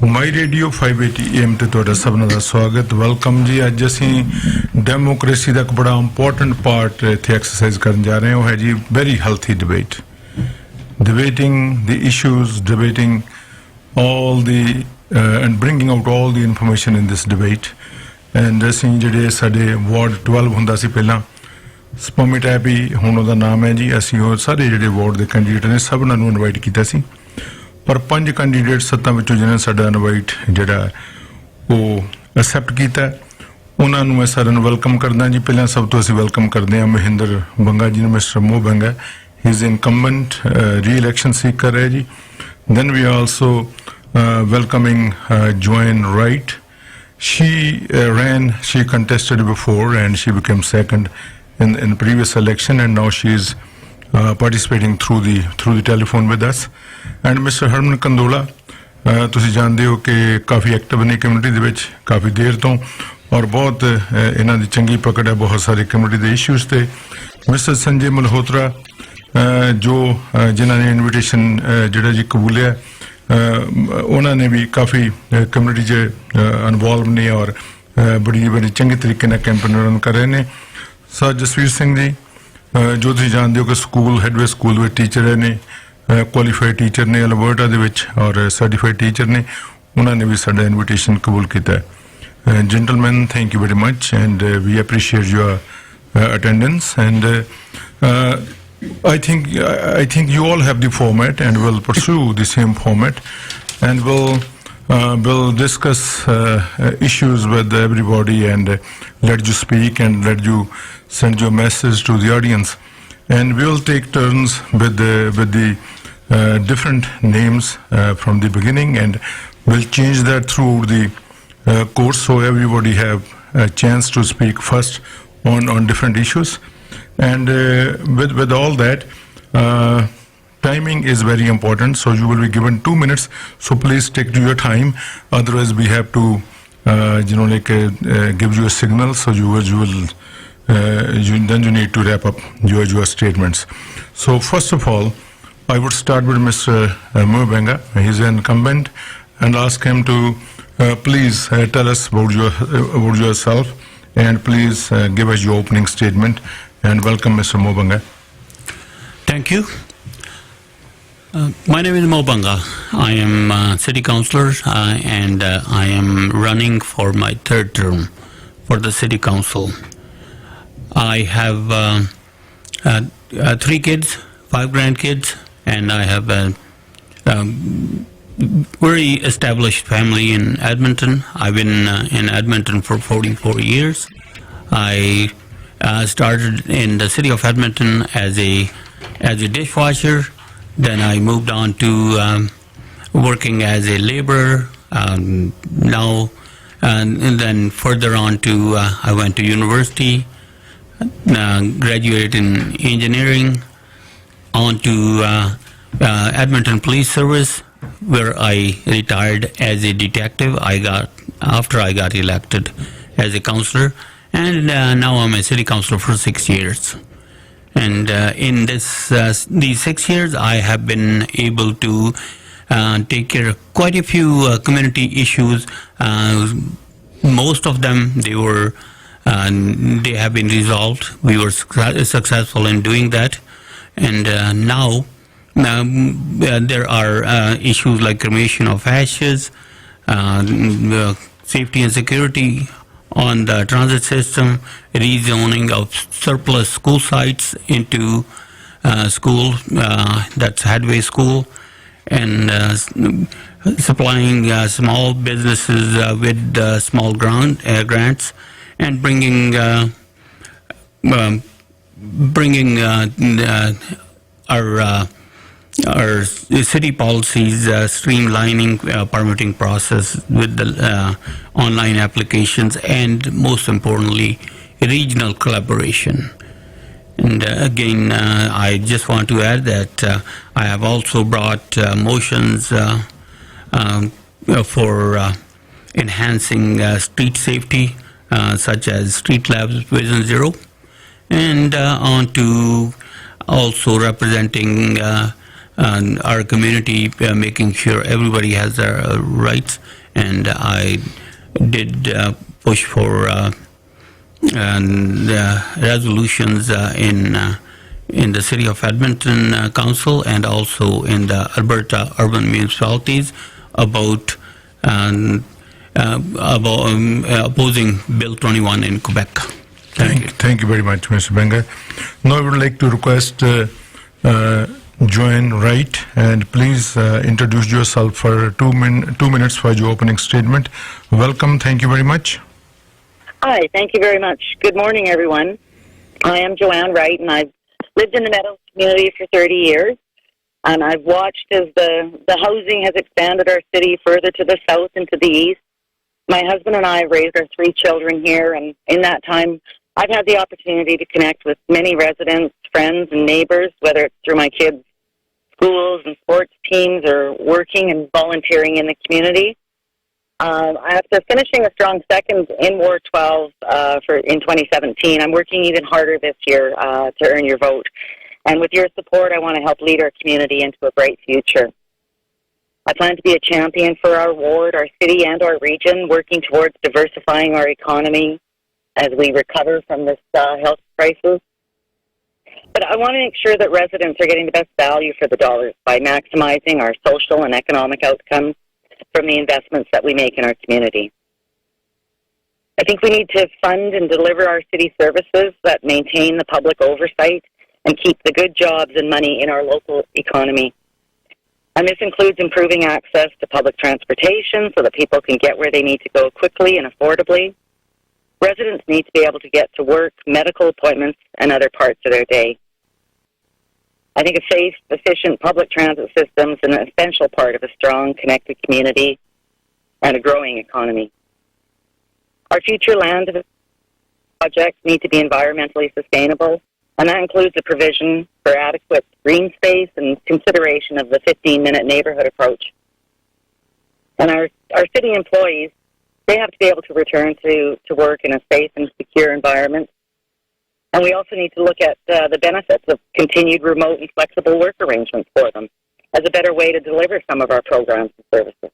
My radio 580 AM ਤੇ ਤੁਹਾਡਾ ਸਭਨਾਂ ਦਾ ਸਵਾਗਤ ਵੈਲਕਮ ਜੀ। ਅੱਜ ਅਸੀਂ ਡੈਮੋਕ੍ਰੇਸੀ ਦਾ ਇੱਕ ਬੜਾ ਇੰਪੋਰਟੈਂਟ ਪਾਰਟ ਇੱਥੇ ਐਕਸਰਸਾਈਜ਼ ਕਰਨ ਜਾ ਰਹੇ ਹਾਂ। ਉਹ ਹੈ ਜੀ very healthy debate, debating the issues, debating all the and bringing out all the information in this debate. And ਅਸੀਂ ਜਿਹੜੇ ਸਾਡੇ ਵਾਰਡ 12 ਹੁੰਦਾ ਸੀ ਪਹਿਲਾਂ ਸਪੋਮਿਟ ਐਪ ਹੀ ਹੁਣ ਉਹਦਾ ਨਾਮ ਹੈ ਜੀ। ਅਸੀਂ ਉਹ ਸਾਰੇ ਜਿਹੜੇ ਵਾਰਡ ਦੇ ਕੈਂਡੀਡੇਟ ਨੇ ਸਭਨਾਂ ਨੂੰ ਇਨਵਾਈਟ ਕੀਤਾ ਸੀ, ਪਰ 5 ਕੈਂਡੀਡੇਟ 7 ਵਿੱਚੋਂ ਜਿਹਨਾਂ ਸਾਡਾ ਇਨਵਾਈਟ ਜਿਹੜਾ ਉਹ ਐਕਸੈਪਟ ਕੀਤਾ, ਉਹਨਾਂ ਨੂੰ ਮੈਂ ਸਾਰਿਆਂ ਨੂੰ ਵੈਲਕਮ ਕਰਦਾ ਜੀ। ਪਹਿਲਾਂ ਸਭ ਤੋਂ ਅਸੀਂ ਵੈਲਕਮ ਕਰਦੇ ਹਾਂ ਮਹਿੰਦਰ ਬੰਗਾ ਜੀ ਨੂੰ, ਮਿਸਟਰ ਮੋਹ ਬੰਗਾ। ਹੀ ਇਜ਼ ਇਨਕੰਬੈਂਟ ਰੀ-ਇਲੈਕਸ਼ਨ ਸੀਕਰ ਹੈ ji. Then we also welcoming Joanne Wright. She she contested before and she became second in previous election, and now she is participating through the telephone with us. And Mr. Harman Kandola, ਤੁਸੀਂ ਜਾਣਦੇ ਹੋ ਕਿ ਕਾਫੀ active ਨੇ community ਦੇ ਵਿੱਚ ਕਾਫੀ ਦੇਰ ਤੋਂ, ਔਰ ਬਹੁਤ ਇਹਨਾਂ ਦੀ ਚੰਗੀ ਪਕੜ ਹੈ ਬਹੁਤ ਸਾਰੇ ਕਮਿਊਨਿਟੀ ਦੇ ਇਸ਼ੂਜ਼ ਤੇ। ਮਿਸਟਰ ਸੰਜੇ ਮਲਹੋਤਰਾ ਜੋ ਜਿਨ੍ਹਾਂ ਨੇ ਇਨਵੀਟੇਸ਼ਨ ਜਿਹੜਾ ਜੀ ਕਬੂਲਿਆ, ਉਹਨਾਂ ਨੇ ਵੀ ਕਾਫੀ ਕਮਿਊਨਿਟੀ 'ਚ ਇਨਵੋਲਵ ਨੇ ਔਰ ਬੜੀ ਚੰਗੇ ਤਰੀਕੇ ਨਾਲ ਕੈਂਪੇਨ ਰਨ ਕਰ ਰਹੇ ਨੇ। ਸਰ ਜਸਵੀਰ ਸਿੰਘ ਜੀ ਜੋ ਤੁਸੀਂ ਜਾਣਦੇ ਹੋ ਕਿ ਸਕੂਲ ਹੈਡਵੇ ਸਕੂਲ ਵਿੱਚ ਟੀਚਰ ਨੇ, ਕੁਆਲੀਫਾਈਡ ਟੀਚਰ ਨੇ ਅਲਬਰਟਾ ਦੇ ਵਿੱਚ ਔਰ ਸਰਟੀਫਾਈਡ ਟੀਚਰ ਨੇ, ਉਹਨਾਂ ਨੇ ਵੀ ਸਾਡਾ ਇਨਵੀਟੇਸ਼ਨ ਕਬੂਲ ਕੀਤਾ ਹੈ। Gentleman, thank you very much and we appreciate your attendance, and I think you all have the format and we'll pursue the same format, and we'll discuss issues with everybody and let you speak and let you send your message to the audience, and we'll take turns with the different names from the beginning, and we'll change that through the course so everybody have a chance to speak first on different issues. And with all that, timing is very important, so you will be given 2 minutes, so please stick to your time, otherwise we have to give you a signal, so then you need to wrap up your statements. So first of all, I would start with Mr. Moh Benga. He's an incumbent, and ask him to please tell us about yourself, and please give us your opening statement. And welcome, Mr. Moh Benga. Thank you. My name is Moh Benga. I am city councillor and I am running for my 3rd term for the city council. I have 3 kids, 5 grandkids, and I have a very established family in Edmonton. I've been in Edmonton for 44 years. I started in the city of Edmonton as a dishwasher. Then I moved on to working as a laborer. Now and then further on to I went to university, graduated in engineering, on to Edmonton Police Service, where I retired as a detective. After I got elected as a councillor. And now I'm a city councillor for 6 years. And in these 6 years, I have been able to take care of quite a few community issues. Most of them, they have been resolved. We were successful in doing that. And now there are issues like cremation of ashes, safety and security on the transit system, rezoning of surplus school sites into school, that's Hadway School, and supplying small businesses with small grants, and bringing our city policies, streamlining permitting process with the online applications, and most importantly, regional collaboration. And again, I just want to add that I have also brought motions for enhancing street safety, such as Street Labs Vision Zero, and on to also representing our community, making sure everybody has their rights. And I did push for resolutions in the city of Edmonton Council and also in the Alberta urban municipalities about opposing Bill 21 in Quebec. Thank you very much, Mr. Benga. Now I would like to request Joanne Wright, and please introduce yourself for 2 minutes for your opening statement. Welcome. Thank you very much. Hi, thank you very much. Good morning, everyone. I am Joanne Wright, and I've lived in the Meadows community for 30 years. And I've watched as the housing has expanded our city further to the south and to the east. My husband and I have raised our 3 children here, and in that time, I've had the opportunity to connect with many residents, friends, and neighbors, whether it's through my kids' schools and sports teams or working and volunteering in the community. After finishing a strong second in Ward 12 in 2017, I'm working even harder this year to earn your vote. And with your support, I want to help lead our community into a bright future. I plan to be a champion for our ward, our city, and our region, working towards diversifying our economy as we recover from this health crisis. But I want to make sure that residents are getting the best value for the dollars by maximizing our social and economic outcomes from the investments that we make in our community. I think we need to fund and deliver our city services that maintain the public oversight and keep the good jobs and money in our local economy. And this includes improving access to public transportation so that people can get where they need to go quickly and affordably. Residents need to be able to get to work, medical appointments, and other parts of their day. I think a safe, efficient public transit system is an essential part of a strong, connected community and a growing economy. Our future land projects need to be environmentally sustainable, and that includes the provision for adequate green space and consideration of the 15-minute neighborhood approach. And our city employees, they have to be able to return to work in a safe and secure environment. And we also need to look at the benefits of continued remote and flexible work arrangements for them as a better way to deliver some of our programs and services.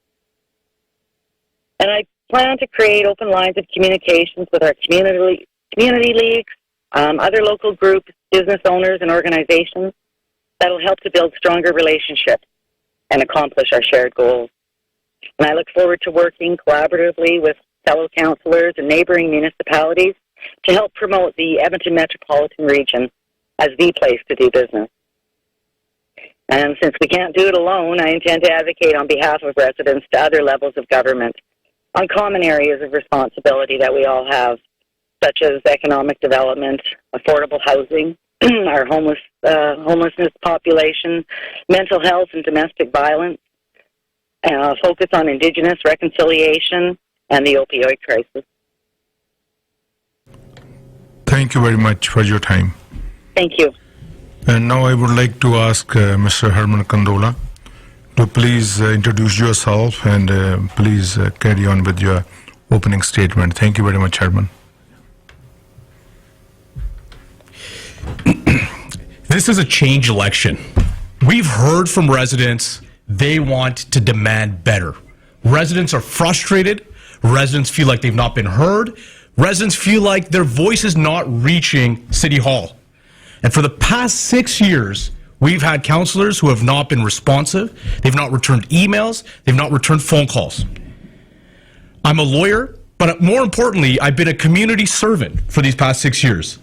And I plan to create open lines of communications with our community leagues, other local groups, business owners, and organizations that will help to build stronger relationships and accomplish our shared goals. And I look forward to working collaboratively with fellow councillors and neighbouring municipalities to help promote the Edmonton metropolitan region as the place to do business. And since we can't do it alone, I intend to advocate on behalf of residents to other levels of government on common areas of responsibility that we all have, such as economic development, affordable housing, our homelessness population, mental health and domestic violence, focus on Indigenous reconciliation, and the opioid crisis. Thank you very much for your time. Thank you. And now I would like to ask Mr. Herman Kandola to please introduce yourself and please carry on with your opening statement. Thank you very much, Herman. This is a change election. We've heard from residents they want to demand better. Residents are frustrated. Residents feel like they've not been heard. Residents feel like their voice is not reaching City Hall. And for the past 6 years, we've had councillors who have not been responsive. They've not returned emails. They've not returned phone calls. I'm a lawyer, but more importantly, I've been a community servant for these past 6 years.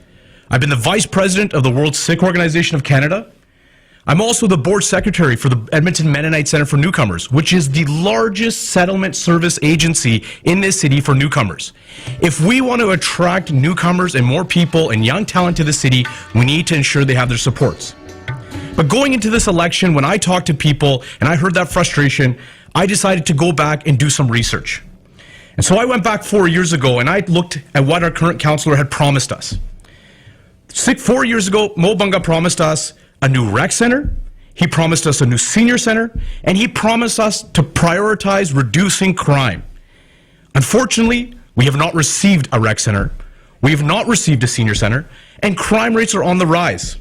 I've been the vice president of the World Sikh Organization of Canada. I'm also the board secretary for the Edmonton Mennonite Center for Newcomers, which is the largest settlement service agency in this city for newcomers. If we want to attract newcomers and more people and young talent to the city, we need to ensure they have their supports. But going into this election, when I talked to people and I heard that frustration, I decided to go back and do some research. And so I went back 4 years ago and I looked at what our current councillor had promised us. 4 years ago, Mo Bunga promised us a new rec center, he promised us a new senior center, and he promised us to prioritize reducing crime. Unfortunately, we have not received a rec center, we have not received a senior center, and crime rates are on the rise.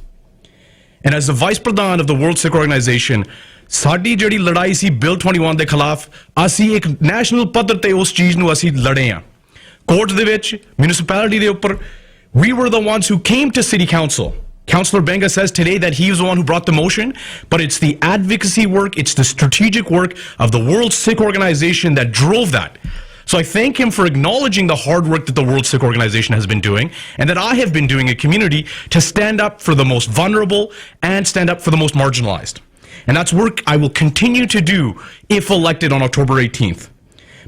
And as the Vice Pradhan of the World Sikh Organization, ਸਾਡੀ ਜਿਹੜੀ ਲੜਾਈ ਸੀ bill 21 ਦੇ ਖਿਲਾਫ ਅਸੀਂ ਇੱਕ national ਪੱਧਰ ਤੇ ਉਸ ਚੀਜ਼ ਨੂੰ ਅਸੀਂ ਲੜੇ ਆ ਕੋਰਟ ਦੇ ਵਿੱਚ ਮਿਊਨਿਸਪੈਲਿਟੀ ਦੇ ਉੱਪਰ we were the ones who came to city council. Councillor Benga says today that he was the one who brought the motion, but it's the advocacy work, it's the strategic work of the World Sikh Organization that drove that. So I thank him for acknowledging the hard work that the World Sikh Organization has been doing and that I have been doing in community to stand up for the most vulnerable and stand up for the most marginalized. And that's work I will continue to do if elected on October 18th.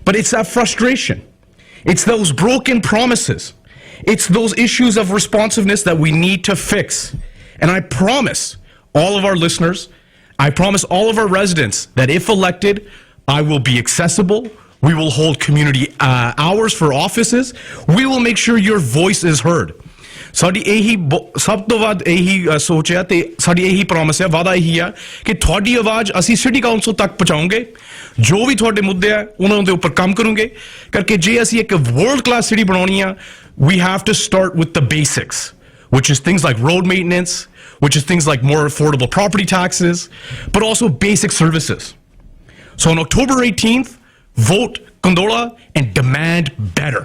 But it's that frustration. It's those broken promises. It's those issues of responsiveness that we need to fix. And I promise all of our listeners, I promise all of our residents that if elected, I will be accessible. We will hold community hours for offices. We will make sure your voice is heard. ਸਾਡੀ ਇਹੀ ਸਭ ਤੋਂ ਵੱਧ ਇਹੀ ਸੋਚ ਹੈ ਤੇ ਸਾਡੀ ਇਹੀ ਪ੍ਰੋਮਿਸ ਹੈ ਵਾਅਦਾ ਇਹੀ ਆ ਕਿ ਤੁਹਾਡੀ ਆਵਾਜ਼ ਅਸੀਂ ਸਿਟੀ ਕਾਉਂਸਲ ਤੱਕ ਪਹੁੰਚਾਉਂਗੇ ਜੋ ਵੀ ਤੁਹਾਡੇ ਮੁੱਦੇ ਆ ਉਹਨਾਂ ਦੇ ਉੱਪਰ ਕੰਮ ਕਰੂੰਗੇ ਕਰਕੇ ਜੇ ਅਸੀਂ ਇੱਕ ਵਰਲਡ ਕਲਾਸ ਸਿਟੀ ਬਣਾਉਣੀ ਆ we have to start with the basics, which is things like road maintenance, which is things like more affordable property taxes, but also basic services. So on October 18th, vote Kandola and demand better.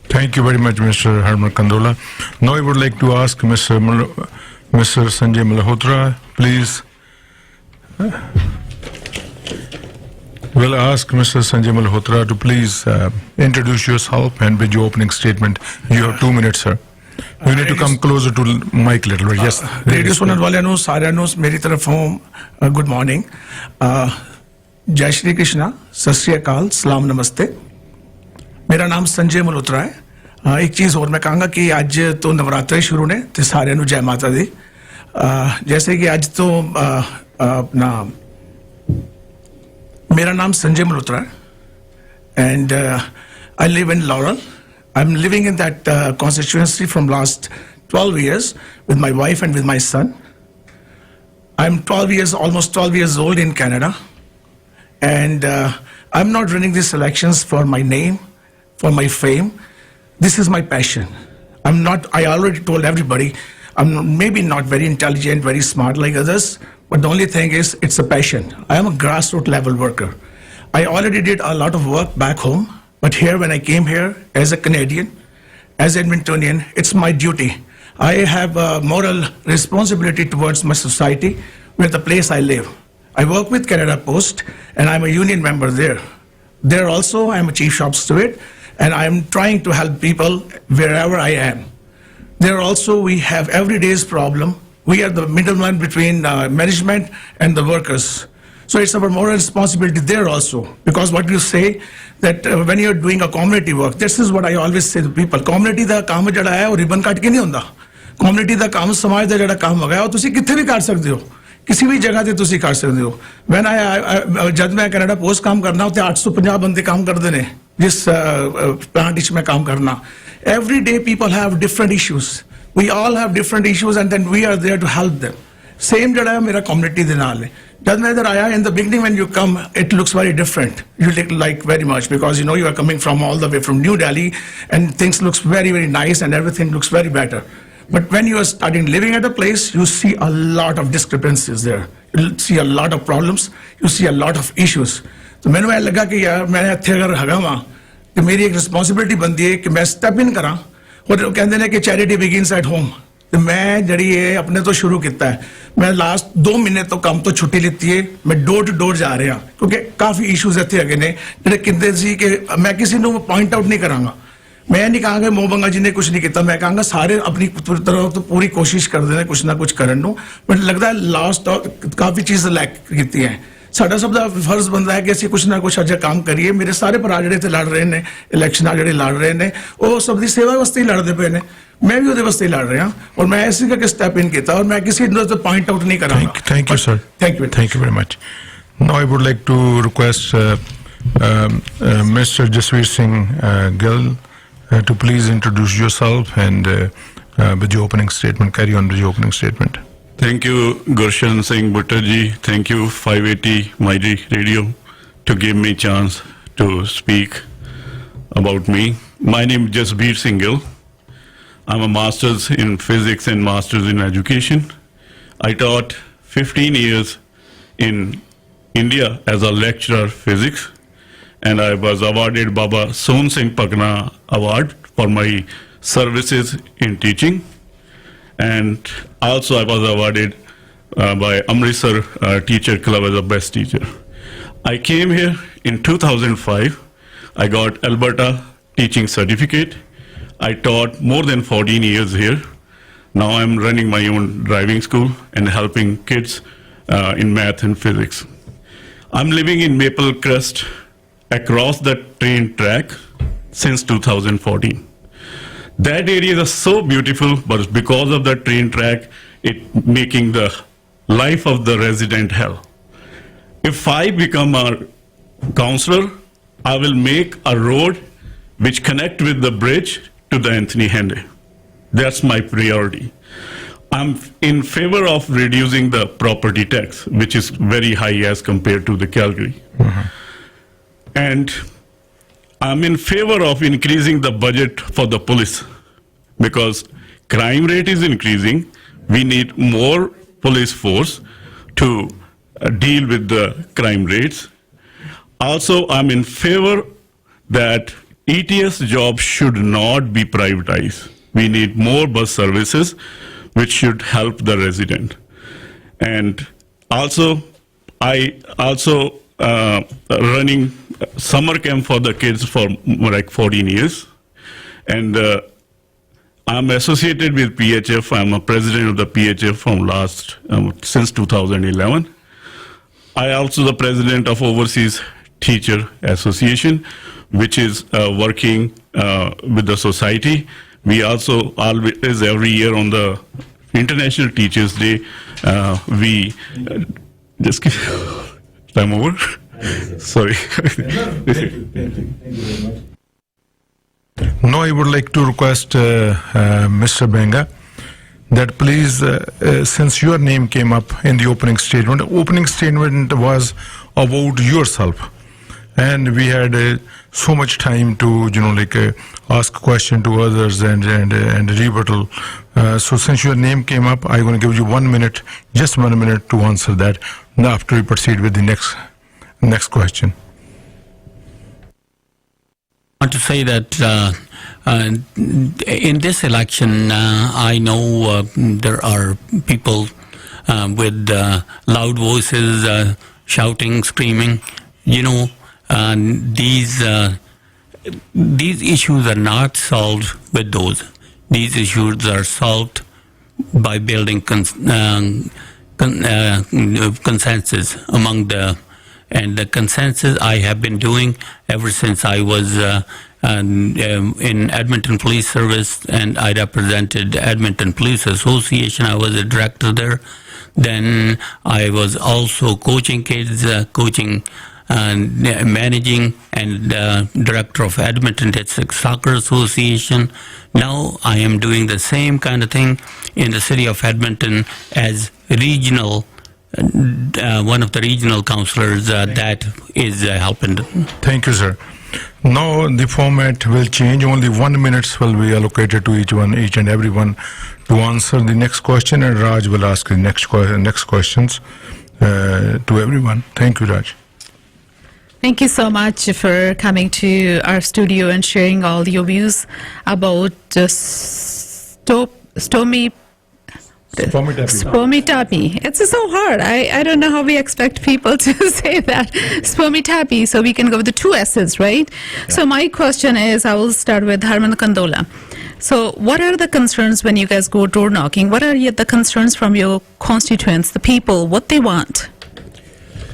Thank you very much, Mr. Harman Kandola. Now I would like to ask Mr. Sanjay Malhotra, please. We'll ask Mr. Sanjay Malhotra to please introduce yourself and with your opening statement. You have 2 minutes, sir. You need to come closer to mic a little bit. Yes. Radio सुनने वाले नु सारे नु मेरी तरफों good morning जय श्री कृष्णा सत श्री अकाल सलाम नमस्ते मेरा नाम संजय मल्होत्रा है एक चीज़ और मैं कहूँगा कि आज तो नवरात्रे शुरू ने तो सारे नु जय माता दी जैसे कि आज तो अपना मेरा नाम संजय मल्होत्रा है and I live in lauryl I'm living in that constituency from last 12 years with my wife and with my son. I'm almost 12 years old in Canada. And I'm not running these elections for my name, for my fame. This is my passion. I already told everybody, I'm maybe not very intelligent, very smart like others, but the only thing is, it's a passion. I am a grassroots level worker. I already did a lot of work back home. But here, when I came here as a Canadian, as Edmontonian, it's my duty. I have a moral responsibility towards my society, where the place I live. I work with Canada Post, and I'm a union member there. There also, I'm a chief shop steward, and I'm trying to help people wherever I am. There also, we have every day's problem. We are the middleman between management and the workers. So it's our moral responsibility there also, because what you say that when you're doing a community work, this is what I always say to people. Community ਦਾ ਕੰਮ ਜਿਹੜਾ ਹੈ ਉਹ ribbon ਕੱਟ ਕੇ ਨਹੀਂ ਹੁੰਦਾ. Community ਦਾ ਕੰਮ ਸਮਾਜ ਦਾ ਜਿਹੜਾ ਕੰਮ ਹੈਗਾ ਉਹ ਤੁਸੀਂ ਕਿੱਥੇ ਵੀ ਕਰ ਸਕਦੇ ਹੋ. ਕਿਸੇ ਵੀ ਜਗ੍ਹਾ ਤੇ ਤੁਸੀਂ ਕਰ ਸਕਦੇ ਹੋ. When ਜਦ ਮੈਂ ਕੈਨੇਡਾ ਪੋਸਟ ਕੰਮ ਕਰਨਾ ਉੱਥੇ 850 ਬੰਦੇ ਕੰਮ ਕਰਦੇ ਨੇ ਜਿਸ ਪਲਾਂਟ ਵਿੱਚ ਮੈਂ ਕੰਮ ਕਰਨਾ. Every day people have different issues. We all have different issues and then we are there to help them. Same ਜਿਹੜਾ ਹੈ ਮੇਰਾ community ਦੇ ਨਾਲ ਹੈ. Doesn't matter, in the beginning when you come, it looks very different. You like very much because you are coming from all the way from New Delhi and things looks very, very nice and everything looks very better. But when you are starting living at a place, you see a lot of discrepancies there. You see a lot of problems. You see a lot of issues. So मैंने ऐसा लगा कि यार मैं इत्थे अगर हगा वहाँ तो मेरी एक responsibility बनती है कि मैं step in करा और कहते हैं कि charity begins at home. तो मैं जड़ी है अपने तो शुरू किया है मैं लास्ट 2 महीने तो काम तो छुट्टी लेती है मैं डोर टू डोर जा रहा क्योंकि काफ़ी इशूज़ इतने अगे ने जो कहते सी कि मैं किसी को पॉइंट आउट नहीं करांगा मैं नहीं कहूँगा मोहबंगा जी ने कुछ नहीं किया मैं कहूँगा सारे अपनी तरह तो पूरी कोशिश करते हैं कुछ ना कुछ करने बट लगता है लास्ट काफ़ी चीज़ लैक की है साडा सब का फर्ज बनता है कि असं कुछ ना कुछ अजे काम करिए मेरे सारे भरा जो लड़ रहे हैं इलैक्शन जो लड़ रहे हैं वो सब की सेवा वास्ते ही लड़ते पे ने मैं भी वो वास्ते ही लड़ रहा और मैं ऐसे करके स्टेप इन किया और मैं किसी तो पॉइंट आउट नहीं करा thank you sir thank you very much now I would like to request mister Jasvir Singh Gill to please introduce yourself and with your opening statement carry on with your opening statement. Thank you, Gurshan Singh Butterji. Thank you, 580 Mighty Radio, to give me chance to speak about me. My name is Jasbir Singh Gill. I'm a master's in physics and master's in education. I taught 15 years in India as a lecturer physics, and I was awarded Baba Son Singh Pagna Award for my services in teaching. And also I was awarded by Amritsar Teacher Club as a best teacher. I came here in 2005. I got Alberta teaching certificate. I taught more than 14 years here. Now I'm running my own driving school and helping kids in math and physics. I'm living in Maple Crest across the train track since 2014. That area is so beautiful, but because of the train track, it making the life of the resident hell. If I become a counselor, I will make a road which connect with the bridge to the Anthony Henry. That's my priority. I'm in favor of reducing the property tax, which is very high as compared to the Calgary. And I'm in favor of increasing the budget for the police because crime rate is increasing. We need more police force to deal with the crime rates. Also, I'm in favor that ETS jobs should not be privatized. We need more bus services, which should help the resident. And also, I also running summer camp for the kids for like 14 years. And I'm associated with PHF. I'm a president of the PHF from since 2011. I also the president of Overseas Teacher Association, which is working with the society. We also always every year on the International Teachers Day, we just time over. Sorry. Now I would like to request Mr. Benga that please, since your name came up in the opening statement was about yourself. And we had so much time to, ask question to others and rebuttal. So since your name came up, I'm going to give you 1 minute, just 1 minute to answer that. Now after we proceed with the next question. I want to say that in this election, I know there are people with loud voices, shouting, screaming. These issues are not solved with those. These issues are solved by building consensus among and the consensus I have been doing ever since I was in Edmonton Police Service, and I represented Edmonton Police Association. I was a director there. Then I was also coaching kids, managing, and director of Edmonton District Soccer Association. Now I am doing the same kind of thing in the city of Edmonton as regional, one of the regional counselors that is helping. Thank you, sir. Now the format will change. Only 1 minute will be allocated to each and everyone to answer the next question, and Raj will ask the next questions to everyone. Thank you, Raj. Thank you so much for coming to our studio and sharing all your views about Spomitapi. It's so hard. I don't know how we expect people to say that. Spomitapi. So we can go with the 2 S's, right? Yeah. So my question is, I will start with Harman Kandola. So what are the concerns when you guys go door knocking? What are the concerns from your constituents, the people, what they want?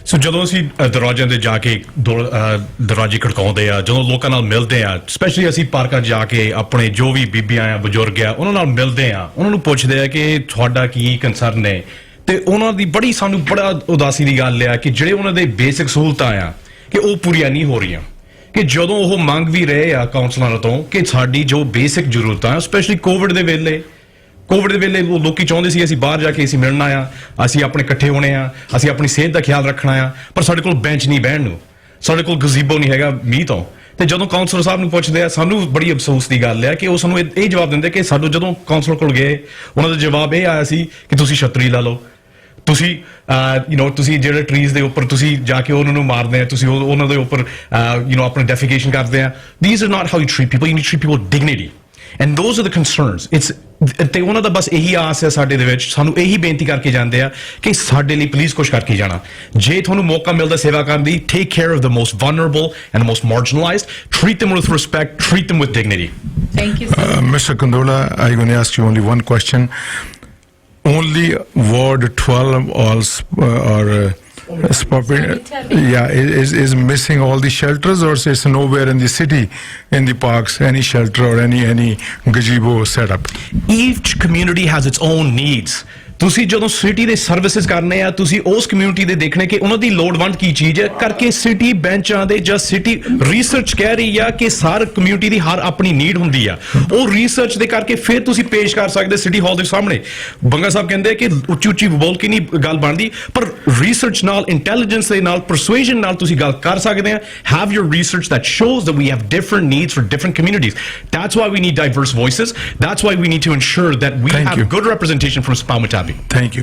ਸੋ ਜਦੋਂ ਅਸੀਂ ਦਰਵਾਜ਼ਿਆਂ ਤੇ ਜਾ ਕੇ ਦਰਵਾਜ਼ੇ ਖੜਕਾਉਂਦੇ ਆ, ਜਦੋਂ ਲੋਕਾਂ ਨਾਲ ਮਿਲਦੇ ਆ, ਸਪੈਸ਼ਲੀ ਅਸੀਂ ਪਾਰਕਾਂ ਜਾ ਕੇ ਆਪਣੇ ਜੋ ਵੀ ਬੀਬੀਆਂ ਆ, ਬਜ਼ੁਰਗ ਆ, ਉਹਨਾਂ ਨਾਲ ਮਿਲਦੇ ਆ, ਉਹਨਾਂ ਨੂੰ ਪੁੱਛਦੇ ਆ ਕਿ ਤੁਹਾਡਾ ਕੀ ਕੰਸਰਨ ਹੈ, ਤੇ ਉਹਨਾਂ ਦੀ ਸਾਨੂੰ ਬੜਾ ਉਦਾਸੀ ਦੀ ਗੱਲ ਆ ਕਿ ਜਿਹੜੇ ਉਹਨਾਂ ਦੇ ਬੇਸਿਕ ਸਹੂਲਤਾਂ ਆ ਕਿ ਉਹ ਪੂਰੀਆਂ ਨਹੀਂ ਹੋ ਰਹੀਆਂ, ਕਿ ਜਦੋਂ ਉਹ ਮੰਗ ਵੀ ਰਹੇ ਆ ਕਾਉਂਸਲਰਾਂ ਤੋਂ ਕਿ ਸਾਡੀ ਜੋ ਬੇਸਿਕ ਜ਼ਰੂਰਤਾਂ, ਸਪੈਸ਼ਲੀ ਕੋਵਿਡ ਦੇ ਵੇਲੇ ਲੋਕੀ ਚਾਹੁੰਦੇ ਸੀ ਅਸੀਂ ਬਾਹਰ ਜਾ ਕੇ ਅਸੀਂ ਮਿਲਣਾ ਆ, ਅਸੀਂ ਆਪਣੇ ਇਕੱਠੇ ਹੋਣੇ ਆ, ਅਸੀਂ ਆਪਣੀ ਸਿਹਤ ਦਾ ਖਿਆਲ ਰੱਖਣਾ ਆ, ਪਰ ਸਾਡੇ ਕੋਲ ਬੈਂਚ ਨਹੀਂ ਬਹਿਣ ਨੂੰ, ਸਾਡੇ ਕੋਲ ਗਜ਼ੀਬੋ ਨਹੀਂ ਹੈਗਾ ਮੀਂਹ ਤੋਂ। ਤੇ ਜਦੋਂ ਕਾਉਂਸਲਰ ਸਾਹਿਬ ਨੂੰ ਪੁੱਛਦੇ ਆ, ਸਾਨੂੰ ਬੜੀ ਅਫਸੋਸ ਦੀ ਗੱਲ ਆ ਕਿ ਉਹ ਸਾਨੂੰ ਇਹ ਜਵਾਬ ਦਿੰਦੇ ਕਿ ਸਾਨੂੰ ਜਦੋਂ ਕਾਉਂਸਲਰ ਕੋਲ ਗਏ, ਉਹਨਾਂ ਦਾ ਜਵਾਬ ਇਹ ਆਇਆ ਸੀ ਕਿ ਤੁਸੀਂ ਛਤਰੀ ਲਾ ਲਓ, ਤੁਸੀਂ ਤੁਸੀਂ ਜਿਹੜੇ ਟਰੀਜ਼ ਦੇ ਉੱਪਰ ਤੁਸੀਂ ਜਾ ਕੇ ਉਹਨਾਂ ਨੂੰ ਮਾਰਦੇ ਆ, ਤੁਸੀਂ ਉਹਨਾਂ ਦੇ ਉੱਪਰ ਆਪਣਾ ਡੈਫਿਕੇਸ਼ਨ ਕਰਦੇ ਆ. These are not how you treat people. You need to treat people with dignity. And those are the concerns. ਤੇ ਉਹਨਾਂ ਦਾ ਬਸ ਇਹੀ ਆਸ ਹੈ ਸਾਡੇ ਦੇ ਵਿੱਚ, ਸਾਨੂੰ ਇਹੀ ਬੇਨਤੀ ਕਰਕੇ ਜਾਂਦੇ ਆ ਕਿ ਸਾਡੇ ਲਈ ਪਲੀਜ਼ ਕੁਝ ਕਰਕੇ ਜਾਣਾ. ਜੇ ਤੁਹਾਨੂੰ ਮੌਕਾ ਮਿਲਦਾ ਸੇਵਾ ਕਰਨ ਦੀ, take care of the most vulnerable and the most marginalized. Treat them with respect. Treat them with dignity. Thank you so much. Mr. Kandola, I'm going to ask you only one question. Only Ward 12 is missing all the shelters, or it's nowhere in the city, in the parks, any shelter or any gazebo set up? Each community has its own needs. ਤੁਸੀਂ ਜਦੋਂ city ਦੇ services ਕਰਨੇ ਆ, ਤੁਸੀਂ ਉਸ community ਦੇ ਦੇਖਣੇ ਕਿ ਉਹਨਾਂ ਦੀ ਲੋੜਵੰਦ ਕੀ ਚੀਜ਼ ਹੈ ਕਰਕੇ ਸਿਟੀ ਬੈਂਚਾਂ ਦੇ ਜਾਂ ਸਿਟੀ ਰਿਸਰਚ ਕਹਿ ਰਹੀ ਆ ਕਿ ਸਾਰ ਕਮਿਊਨਿਟੀ ਦੀ ਹਰ ਆਪਣੀ ਨੀਡ ਹੁੰਦੀ ਆ, ਉਹ ਰਿਸਰਚ ਦੇ ਕਰਕੇ ਫਿਰ ਤੁਸੀਂ ਪੇਸ਼ ਕਰ ਸਕਦੇ ਸਿਟੀ ਹਾਲ ਦੇ ਸਾਹਮਣੇ. ਬੰਗਾ ਸਾਹਿਬ ਕਹਿੰਦੇ ਕਿ ਉੱਚੀ ਉੱਚੀ ਬੋਲ ਕੇ ਨਹੀਂ ਗੱਲ ਬਣਦੀ, ਪਰ ਰਿਸਰਚ ਨਾਲ, ਇੰਟੈਲੀਜੈਂਸ ਦੇ ਨਾਲ, ਪਰਸੂਏਜਨ ਨਾਲ ਤੁਸੀਂ ਗੱਲ ਕਰ ਸਕਦੇ ਆ. Have your research that shows that we have different needs for different communities. That's why we need diverse voices. That's why we need to ensure that we have good representation from Spalmatabi. Thank you.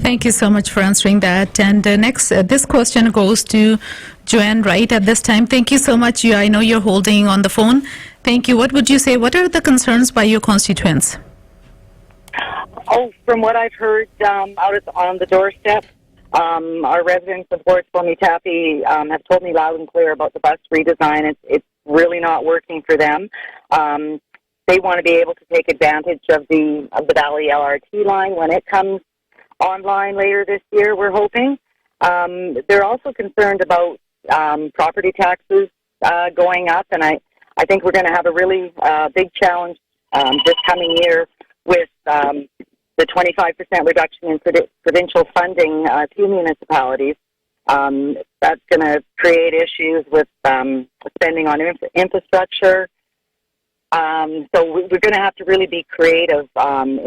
Thank you so much for answering that. And next, this question goes to Joanne Wright at this time. Thank you so much. I know you're holding on the phone. Thank you. What would you say? What are the concerns by your constituents? Oh, from what I've heard out on the doorstep, our residents of Ward Spalmatabi have told me loud and clear about the bus redesign. It's really not working for them. They want to be able to take advantage of the Valley LRT line when it comes online later this year, we're hoping. They're also concerned about property taxes going up, and I think we're going to have a really big challenge this coming year with the 25% reduction in provincial funding to municipalities. That's going to create issues with spending on infrastructure. So we're going to have to really be creative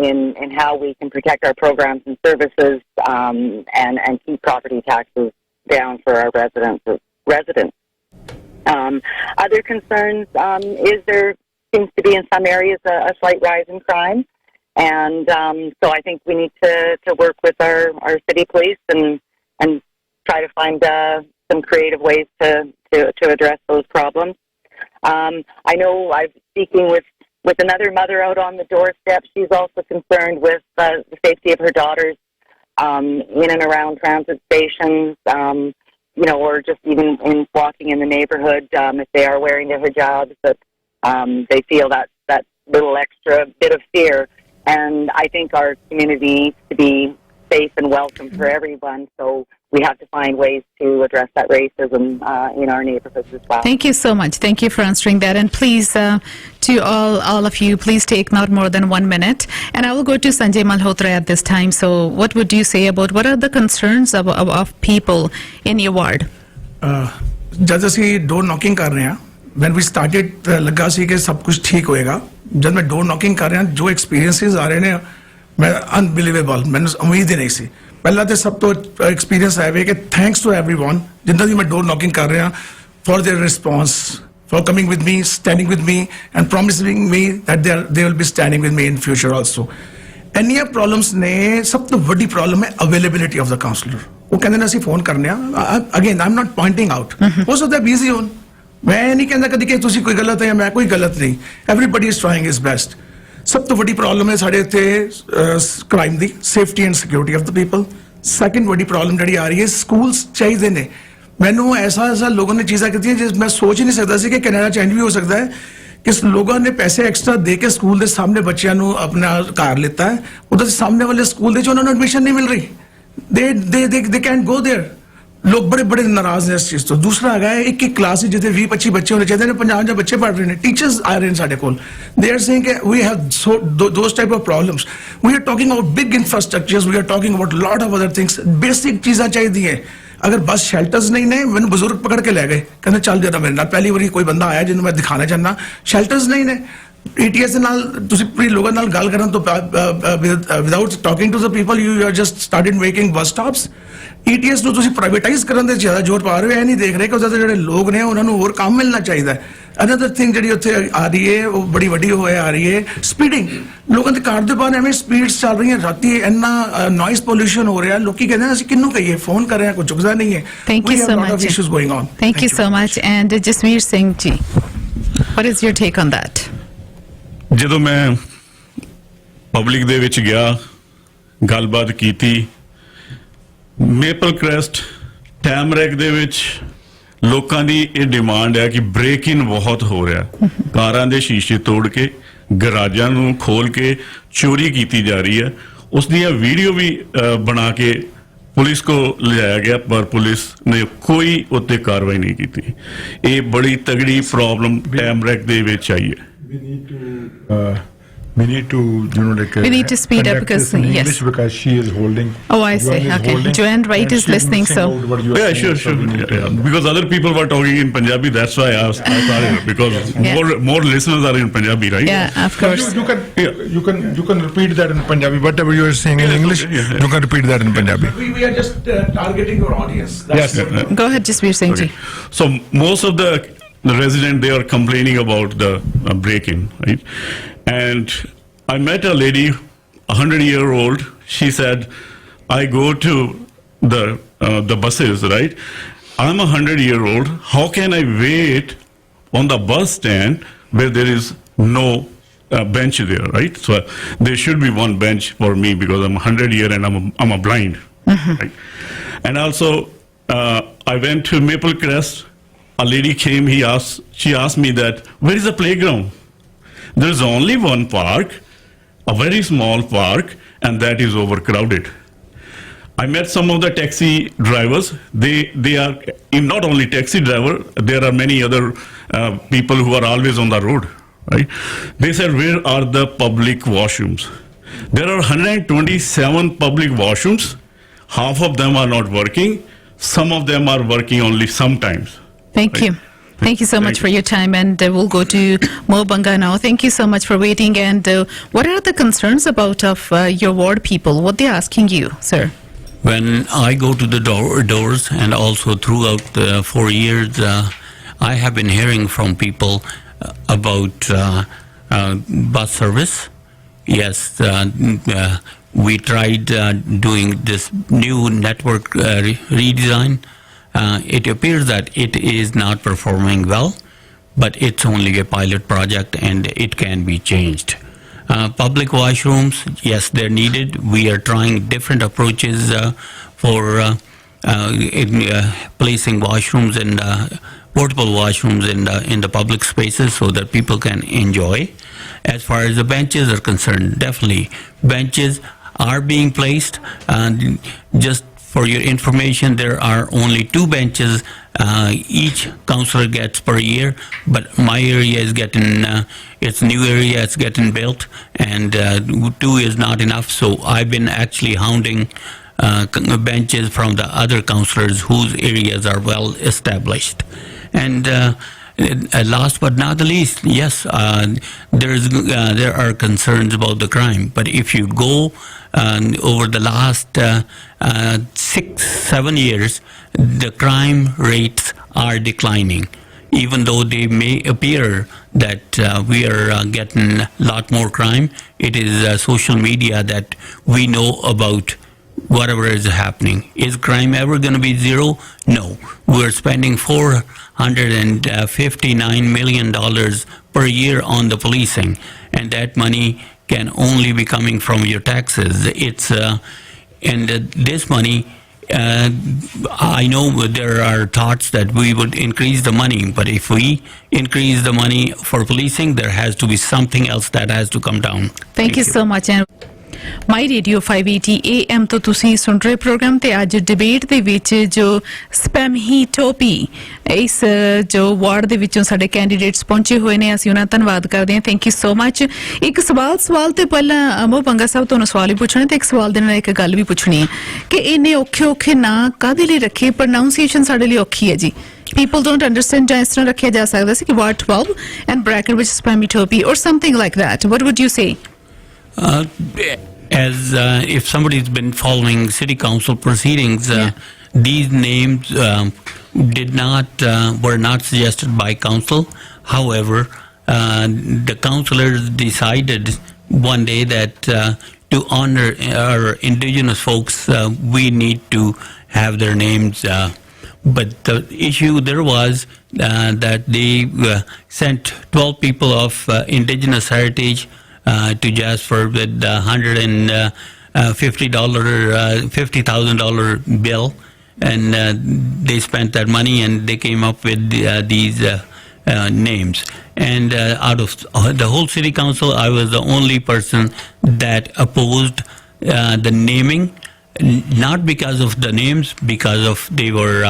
in how we can protect our programs and services and keep property taxes down for our residents. Other concerns is there seems to be in some areas a slight rise in crime, and so I think we need to work with our city police and try to find some creative ways to address those problems. I know I'm speaking with another mother out on the doorstep. She's also concerned with the safety of her daughters in and around transit stations, or just even in walking in the neighborhood. If they are wearing their hijabs, that they feel that little extra bit of fear. And I think our community needs to be safe and welcome for everyone. So we have to find ways to address that racism in our neighborhoods as well. Thank you so much. Thank you for answering that. And please, to all of you, please take not more than 1 minute. And I will go to Sanjay Malhotra at this time. So what would you say about what are the concerns of people in your ward? जब ਅਸੀਂ door knocking कर रहे हैं, when we started लगा सी कि सब कुछ ठीक होएगा. जब मैं डोर नॉकिंग कर रहा जो एक्सपीरियंसेस आ रहे हैं, मैं अनबिलीवेबल, मैंने उम्मीद ही नहीं सी. पहला तो सब तो एक्सपीरियंस है कि थैंक्स टू एवरीवन जिन्ना भी मैं डोर नॉकिंग कर रहा for their response, for coming with me, standing with me and promising me that they will be standing with me in future also. ਇੰਨੀਆਂ ਪ੍ਰੋਬਲਮਸ ਨੇ. ਸਭ ਤੋਂ ਵੱਡੀ ਪ੍ਰੋਬਲਮ ਹੈ ਅਵੇਲੇਬਿਲਿਟੀ ਆਫ ਦਾ ਕਾਉਂਸਲਰ. ਉਹ ਕਹਿੰਦੇ ਨੇ ਅਸੀਂ ਫੋਨ ਕਰਨੇ ਆ. Again I am not pointing out, ਹੋ ਸਕਦਾ ਬਿਜ਼ੀ ਹੋਣ. ਮੈਂ ਨਹੀਂ ਕਹਿੰਦਾ ਕਦੀ ਕਿ ਤੁਸੀਂ ਕੋਈ ਗਲਤ ਹੈ ਜਾਂ ਮੈਂ ਕੋਈ ਗਲਤ ਨਹੀਂ. Everybody is trying his best. ਸਭ ਤੋਂ ਵੱਡੀ ਪ੍ਰੋਬਲਮ ਹੈ ਸਾਡੇ ਇੱਥੇ crime the, safety and security of the people. Second ਵੱਡੀ ਪ੍ਰੋਬਲਮ ਜਿਹੜੀ ਆ ਰਹੀ ਹੈ, ਸਕੂਲਸ ਚਾਹੀਦੇ ਨੇ. ਮੈਨੂੰ ਐਸਾ ਲੋਕਾਂ ਨੇ ਚੀਜ਼ਾਂ ਕੀਤੀਆਂ ਜਿਸ ਮੈਂ ਸੋਚ ਹੀ ਨਹੀਂ ਸਕਦਾ ਸੀ ਕਿ ਕੈਨੇਡਾ ਚ ਇੰਜ ਵੀ ਹੋ ਸਕਦਾ ਹੈ कि लोगों ने पैसे एक्स्ट्रा दे के स्कूल के सामने बच्चों को अपना कार लेता है, उधर सामने वाले स्कूल के उन्होंने एडमिशन नहीं मिल रही. They can't go there. लोग बड़े बड़े नाराज हैं इस चीज़ तो. दूसरा है एक क्लास जितने 20-25 बच्चे होने चाहिए, 50 बच्चे पढ़ रहे हैं. टीचर्स आ रहे हैं साढ़े कोल. They are saying we have those type of problems. We are talking about big infrastructures, we are talking about lot of other things. Basic चीज़ां चाहिए. अगर बस शेल्टर्स नहीं ने, मैंने बुजुर्ग पकड़ के ले गए, कहते चल जरा मेरे नाल. पहली बार कोई बंदा आया जिन्होंने मैं दिखाना चाहना. शेल्टर्स नहीं ने. ETS नाल तुसी लोगों नाल गल करन तो without talking to the people you are just started making bus stops. ETS ਨੂੰ ਤੁਸੀਂ ਪ੍ਰਾਈਵੇਟਾਈਜ਼ ਕਰਨ ਦੇ ਜ਼ਿਆਦਾ ਜ਼ੋਰ ਪਾ ਰਹੇ ਹੋ. ਇਹ ਨਹੀਂ ਦੇਖ ਰਹੇ ਕਿ ਉਹਦੇ ਜਿਹੜੇ ਲੋਕ ਨੇ ਉਹਨਾਂ ਨੂੰ ਹੋਰ ਕੰਮ ਮਿਲਣਾ ਚਾਹੀਦਾ ਹੈ. ਅਨਦਰ ਥਿੰਗ ਜਿਹੜੀ ਉੱਥੇ ਆ ਰਹੀ ਹੈ ਉਹ ਬੜੀ ਵੱਡੀ ਹੋਏ ਆ ਰਹੀ ਹੈ ਸਪੀਡਿੰਗ ਲੋਕਾਂ ਦੇ ਕਾਰ ਦੇ ਬਾਹਰ ਐਵੇਂ ਸਪੀਡਸ ਚੱਲ ਰਹੀਆਂ ਰਾਤੀ ਇੰਨਾ ਨੋਇਜ਼ ਪੋਲਿਊਸ਼ਨ ਹੋ ਰਿਹਾ ਲੋਕੀ ਕਹਿੰਦੇ ਨੇ ਅਸੀਂ ਕਿਹਨੂੰ ਕਹੀਏ ਫੋਨ ਕਰ ਰਹੇ ਹਾਂ ਕੋਈ ਚੁੱਕਦਾ ਨਹੀਂ ਹੈ Thank you so much. issues going on. Thank you so much. And Jasveer Singh ji, what is your take on that? ਜਦੋਂ ਮੈਂ ਪਬਲਿਕ ਦੇ ਵਿੱਚ ਗਿਆ ਗੱਲਬਾਤ ਕੀਤੀ ਮੇਪਲ ਕ੍ਰੈਸਟ ਟੈਮਰੈਕ ਦੇ ਵਿੱਚ ਲੋਕਾਂ ਦੀ ਇਹ ਡਿਮਾਂਡ ਹੈ ਕਿ ਬ੍ਰੇਕ ਇਨ ਬਹੁਤ ਹੋ ਰਿਹਾ ਕਾਰਾਂ ਦੇ ਸ਼ੀਸ਼ੇ ਤੋੜ ਕੇ ਗਰਾਜਾਂ ਨੂੰ ਖੋਲ ਕੇ ਚੋਰੀ ਕੀਤੀ ਜਾ ਰਹੀ ਹੈ ਉਸ ਦੀਆਂ ਵੀਡੀਓ ਵੀ ਬਣਾ ਕੇ ਪੁਲਿਸ ਕੋ ਲਿਜਾਇਆ ਗਿਆ ਪਰ ਪੁਲਿਸ ਨੇ ਕੋਈ ਉੱਤੇ ਕਾਰਵਾਈ ਨਹੀਂ ਕੀਤੀ ਇਹ ਬੜੀ ਤਗੜੀ ਪ੍ਰੋਬਲਮ ਟੈਮਰੈਕ ਦੇ ਵਿੱਚ ਆਈ ਹੈ we need to We need to speed up connect because, this in yes. English because she is holding. Oh, I see. Joanne is Okay. holding, Joanne Wright and is she's listening, missing so- out what you are Yeah, saying, sure. we need to- Yeah. Because other people were talking in Punjabi, that's why I started. Because Yeah. more listeners are in Punjabi, right? Yeah, of So course. you can repeat that in Punjabi. Whatever you are saying in English, you can repeat that in Punjabi. We are just targeting your audience. That's Yes. Go ahead, Jasveer Singh ji. So most of the residents, they are complaining about the break-in, right? And I met a lady, 100-year-old. She said, I go to the buses, right? I'm 100-year-old. How can I wait on the bus stand where there is no bench there, right? So there should be one bench for me because I'm 100-year and I'm a blind, right? And also, I went to Maple Crest. A lady came. She asked me that, where is the playground? There is only one park, a very small park, and that is overcrowded. I met some of the taxi drivers. They are not only taxi driver. There are many other people who are always on the road, right? They said, where are the public washrooms? There are 127 public washrooms. Half of them are not working. Some of them are working only sometimes. Thank Right. you. Thank you so much Thank for your time, and we'll go to Mo Banga now. Thank you so much for waiting. And what are the concerns about of your ward people? What they're asking you, sir? When I go to the doors and also throughout the 4 years, I have been hearing from people about bus service. Yes, we tried doing this new network redesign. It appears that it is not performing well, but it's only a pilot project and it can be changed. Public washrooms, yes, they're needed. We are trying different approaches for placing washrooms and portable washrooms in the public spaces so that people can enjoy. As far as the benches are concerned, definitely benches are being placed. Just for your information, there are only 2 benches each councillor gets per year, but my area is getting, it's new area, it's getting built, and 2 is not enough, so I've been actually hounding benches from the other councillors whose areas are well established. And last but not the least, yes, there are concerns about the crime, but if you go over the last 6-7 years, the crime rates are declining. Even though they may appear that we are getting a lot more crime, it is social media that we know about whatever is happening. Is crime ever going to be zero? No. We're spending $459 million per year on the policing, and that money can only be coming from your taxes. And this money, I know there are thoughts that we would increase the money, but if we increase the money for policing, there has to be something else that has to come down. Thank you so much. And my radio 580 AM ਤੋਂ ਤੁਸੀਂ ਸੁਣ ਰਹੇ programme ਤੇ ਅੱਜ debate ਦੇ ਵਿੱਚ ਜੋ ਸਪੈਮਹੀ ਟੋਪੀ ਇਸ ਜੋ ਵਾਰਡ ਦੇ ਵਿੱਚੋਂ ਸਾਡੇ ਕੈਂਡੀਡੇਟਸ ਪਹੁੰਚੇ ਹੋਏ ਨੇ ਅਸੀਂ ਉਹਨਾਂ ਦਾ ਧੰਨਵਾਦ ਕਰਦੇ ਹਾਂ ਥੈਂਕ ਯੂ ਸੋ ਮਚ ਇੱਕ ਸਵਾਲ ਤੇ ਪਹਿਲਾਂ ਮੋ ਪੰਗਾ ਸਾਹਿਬ ਤੁਹਾਨੂੰ ਸਵਾਲ ਹੀ ਪੁੱਛਣਾ ਤੇ ਇੱਕ ਸਵਾਲ ਦੇ ਨਾਲ ਇੱਕ ਗੱਲ ਵੀ ਪੁੱਛਣੀ ਹੈ ਕਿ ਇੰਨੇ ਔਖੇ ਨਾਂ ਕਾਹਦੇ ਲਈ ਰੱਖੇ ਪ੍ਰੋਨਾਂਸੀਏਸ਼ਨ ਸਾਡੇ ਲਈ ਔਖੀ ਹੈ ਜੀ people don't understand ਜਾਂ ਇਸ ਤਰ੍ਹਾਂ ਰੱਖਿਆ ਜਾ ਸਕਦਾ ਸੀ ਕਿ ਵਾਰਡ 12 and bracket ਵਿੱਚ ਸਪੈਮੀ ਟੋਪੀ or something like that. What would you say? If somebody's been following city council proceedings, these names were not suggested by council. However, the councillors decided one day that to honor our indigenous folks, we need to have their names. But the issue there was that they sent 12 people of indigenous heritage to Jasper with $50,000 bill, and they spent that money and they came up with these names. And out of the whole city council, I was the only person that opposed the naming, not because of the names, because of they were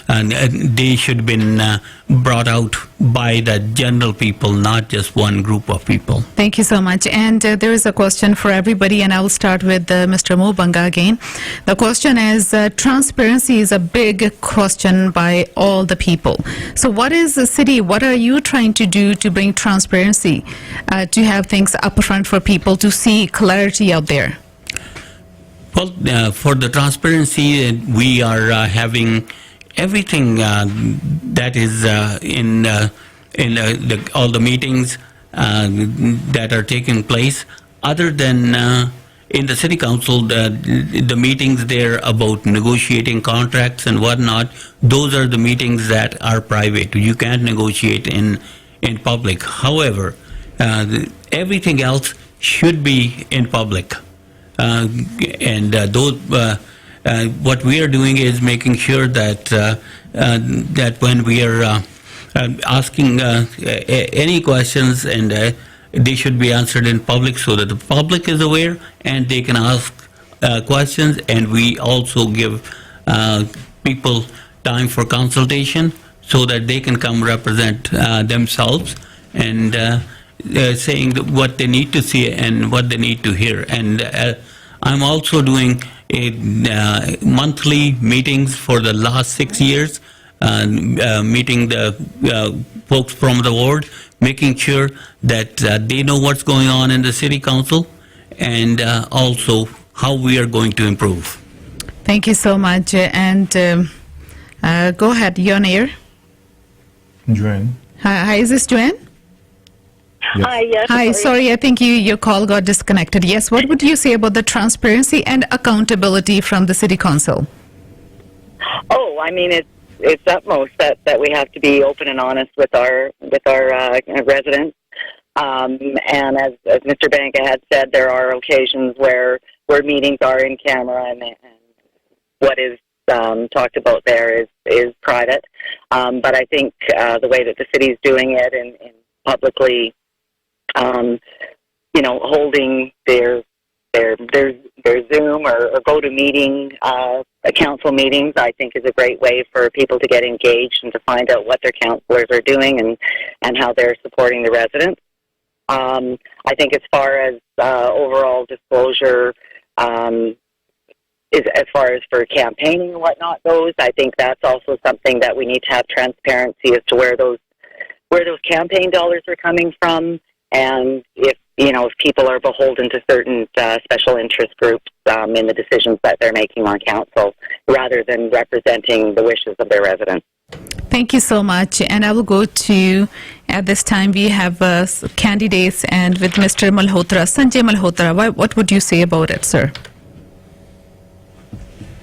they should have been brought out by the general people, not just one group of people. Thank you so much. And there is a question for everybody, and I will start with Mr. Mubanga again. The question is, transparency is a big question by all the people. So what is the city, what are you trying to do to bring transparency, to have things up front for people to see clarity out there? Well, for the transparency, we are having everything that is in all the meetings that are taking place, other than in the city council, the meetings there about negotiating contracts and whatnot, those are the meetings that are private. You can't negotiate in public. However, everything else should be in public. What we are doing is making sure that that when we are asking any questions, and they should be answered in public so that the public is aware and they can ask questions, and we also give people time for consultation so that they can come represent themselves and saying what they need to see and what they need to hear. And I'm also doing monthly meetings for the last 6 years, meeting the folks from the ward, making sure that they know what's going on in the city council, and also how we are going to improve. Thank you so much. And go ahead, you're on air. Joanne? Hi, is this Joanne? Hi, yes. Hi, sorry, I think your call got disconnected. Yes, what would you say about the transparency and accountability from the city council? Oh, I mean, it's utmost that we have to be open and honest with our residents. And as Mr. Banka had said, there are occasions where meetings are in camera, and what is talked about there is private. But I think the way that the city's doing it in publicly, holding their Zoom or go-to-meeting council meetings, I think is a great way for people to get engaged and to find out what their councillors are doing and how they're supporting the residents. I think as far as overall disclosure, as far as for campaigning and whatnot goes, I think that's also something that we need to have transparency as to where those campaign dollars are coming from, and if people are beholden to certain special interest groups in the decisions that they're making on council, rather than representing the wishes of their residents. Thank you so much. And I will go to, at this time, we have candidates, and with Mr. Malhotra. Sanjay Malhotra, what would you say about it, sir?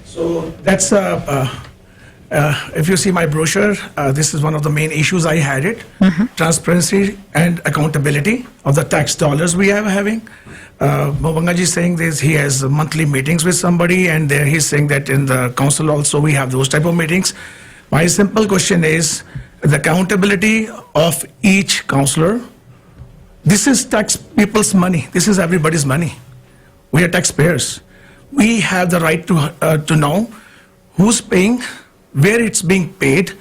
So that's if you see my brochure, this is one of the main issues I had it. Transparency and accountability of the tax dollars we are having. Mobangaji is saying this, he has monthly meetings with somebody, and there he's saying that in the council also we have those type of meetings. My simple question is the accountability of each councillor. This is tax people's money. This is everybody's money. We are taxpayers. We have the right to know who's paying, where it's being paid,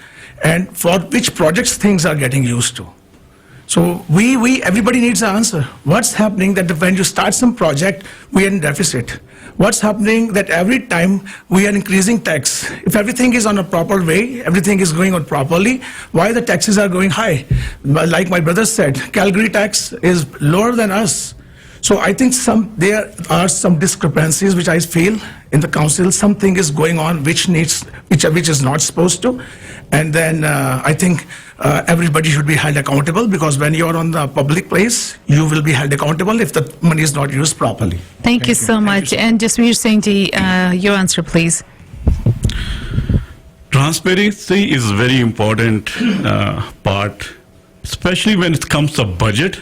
and for which projects things are getting used to. So everybody needs an answer. What's happening that when you start some project, we are in deficit? What's happening that every time we are increasing tax? If everything is on a proper way, everything is going on properly, why the taxes are going high? Like my brother said, Calgary tax is lower than us. So I think there are some discrepancies which I feel in the council. Something is going on which is not supposed to, and then I think everybody should be held accountable, because when you are on the public place, you will be held accountable if the money is not used properly. Thank you so much. And Jasmeer Singh ji, your answer, please. Transparency is a very important part, especially when it comes to budget.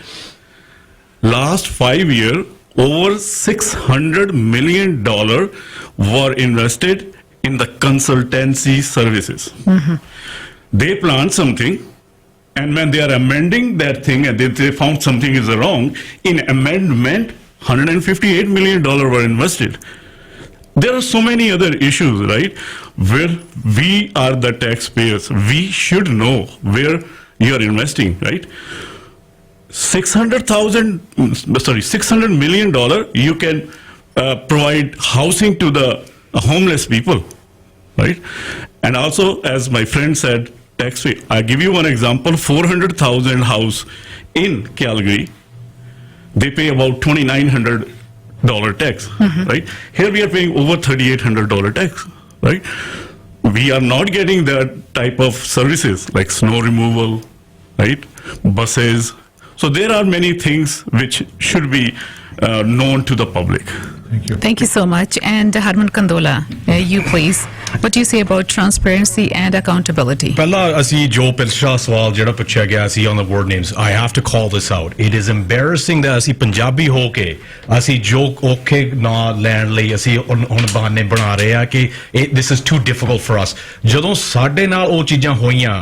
Last 5 years, over $600 million were invested in the consultancy services. They planned something, and when they are amending that thing and they found something is wrong, in amendment, $158 million were invested. There are so many other issues, right, where we are the taxpayers. We should know where you are investing, right? $600 million, you can provide housing to the homeless people, right? And also, as my friend said, tax free. I give you one example: 400,000 house in Calgary, they pay about $2,900 tax, right? Here we are paying over $3,800 tax, right? We are not getting that type of services like snow removal, right? Buses. So there are many things which should be known to the public. Thank you. Thank you so much. And Harman Kandola, you please. What do you say about transparency and accountability? ਪਹਿਲਾਂ ਅਸੀਂ ਜੋ ਪਿਛਲਾ ਸਵਾਲ ਜਿਹੜਾ ਪੁੱਛਿਆ ਗਿਆ ਸੀ on the word names, I have to call this out. It is embarrassing that ਅਸੀਂ ਪੰਜਾਬੀ ਹੋ ਕੇ ਅਸੀਂ ਜੋ ਔਖੇ ਨਾਂ ਲੈਣ ਲਈ ਅਸੀਂ ਹੁਣ ਬਹਾਨੇ ਬਣਾ ਰਹੇ ਆ ਕਿ this is too difficult for us. ਜਦੋਂ ਸਾਡੇ ਨਾਲ ਉਹ ਚੀਜ਼ਾਂ ਹੋਈਆਂ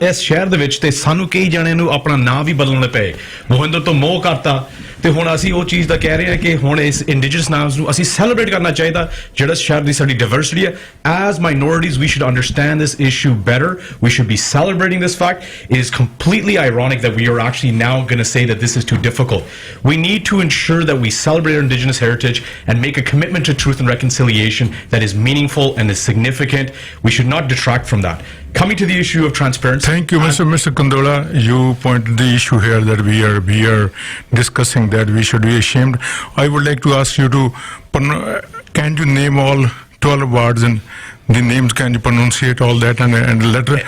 ਇਸ ਸ਼ਹਿਰ ਦੇ ਵਿੱਚ ਤੇ ਸਾਨੂੰ ਕਈ ਜਣਿਆਂ ਨੂੰ ਆਪਣਾ ਨਾਂ ਵੀ ਬਦਲਣੇ ਪਏ। ਮੋਹਿੰਦਰ ਤੋਂ ਮੋਹ ਕਰਤਾ ਤੇ ਹੁਣ ਅਸੀਂ ਉਹ ਚੀਜ਼ ਦਾ ਕਹਿ ਰਹੇ ਹਾਂ ਕਿ ਹੁਣ ਇਸ ਇੰਡੀਜਨਸ ਨਾਮਸ ਨੂੰ ਅਸੀਂ ਸੈਲੀਬ੍ਰੇਟ ਕਰਨਾ ਚਾਹੀਦਾ ਜਿਹੜਾ ਸ਼ਹਿਰ ਦੀ ਸਾਡੀ ਡਾਇਵਰਸਿਟੀ ਹੈ। As minorities, we should understand this issue better. We should be celebrating this fact. It is completely ironic that we are actually now going to say that this is too difficult. We need to ensure that we celebrate our Indigenous heritage and make a commitment to truth and reconciliation that is meaningful and is significant. We should not detract from that. Coming to the issue of transparency. Thank you, Mr. Kandola. You pointed the issue here that we are discussing that we should be ashamed. I would like to ask you to, can you name all 12 words and the names? Can you pronunciate all that and let the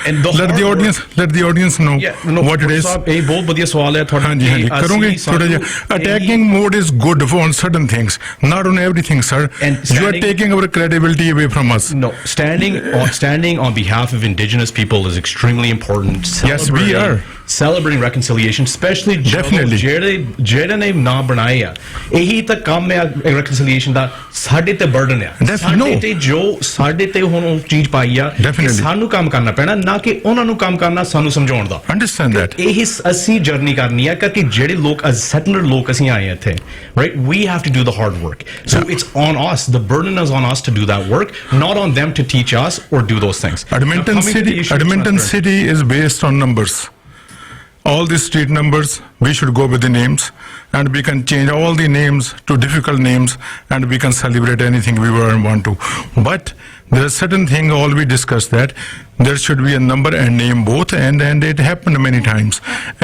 audience know what it is? ਇਹ ਬਹੁਤ ਵਧੀਆ ਸਵਾਲ ਹੈ ਤੁਹਾਡਾ। ਹਾਂਜੀ ਹਾਂਜੀ ਕਰੋਗੇ ਥੋੜਾ ਜਿਹਾ। Attacking mode is good on certain things, not on everything, sir. You are taking our credibility away from us. No, standing on behalf of Indigenous people is extremely important. Yes, we are. Celebrating reconciliation, especially ਜਿਹੜੇ ਨੇ ਨਾ ਬਣਾਏ ਆ, ਇਹੀ ਤਾਂ ਕੰਮ ਹੈ reconciliation ਦਾ। ਸਾਡੇ ਤੇ burden ਹੈ, ਸਾਡੇ ਤੇ ਹੁਣ ਉਹ ਚੀਜ਼ ਪਾਈ ਆ, ਸਾਨੂੰ ਕੰਮ ਕਰਨਾ ਪੈਣਾ, ਨਾ ਕਿ ਉਹਨਾਂ ਨੂੰ ਕੰਮ ਕਰਨਾ ਸਾਨੂੰ ਸਮਝਾਉਣ ਦਾ। Understand that. ਇਹੀ ਅਸੀਂ ਜਰਨੀ ਕਰਨੀ ਆ ਕਿਉਂਕਿ ਜਿਹੜੇ ਲੋਕ settler ਲੋਕ ਅਸੀਂ ਆਏ ਇੱਥੇ, right? We have to do the hard work. So it's on us. The burden is on us to do that work, not on them to teach us or do those things. Edmonton City is based on numbers. All the street numbers, we should go with the names, and we can change all the names to difficult names, and we can celebrate anything we want to. But there is certain thing, all we discussed that there should be a number and name both, and it happened many times.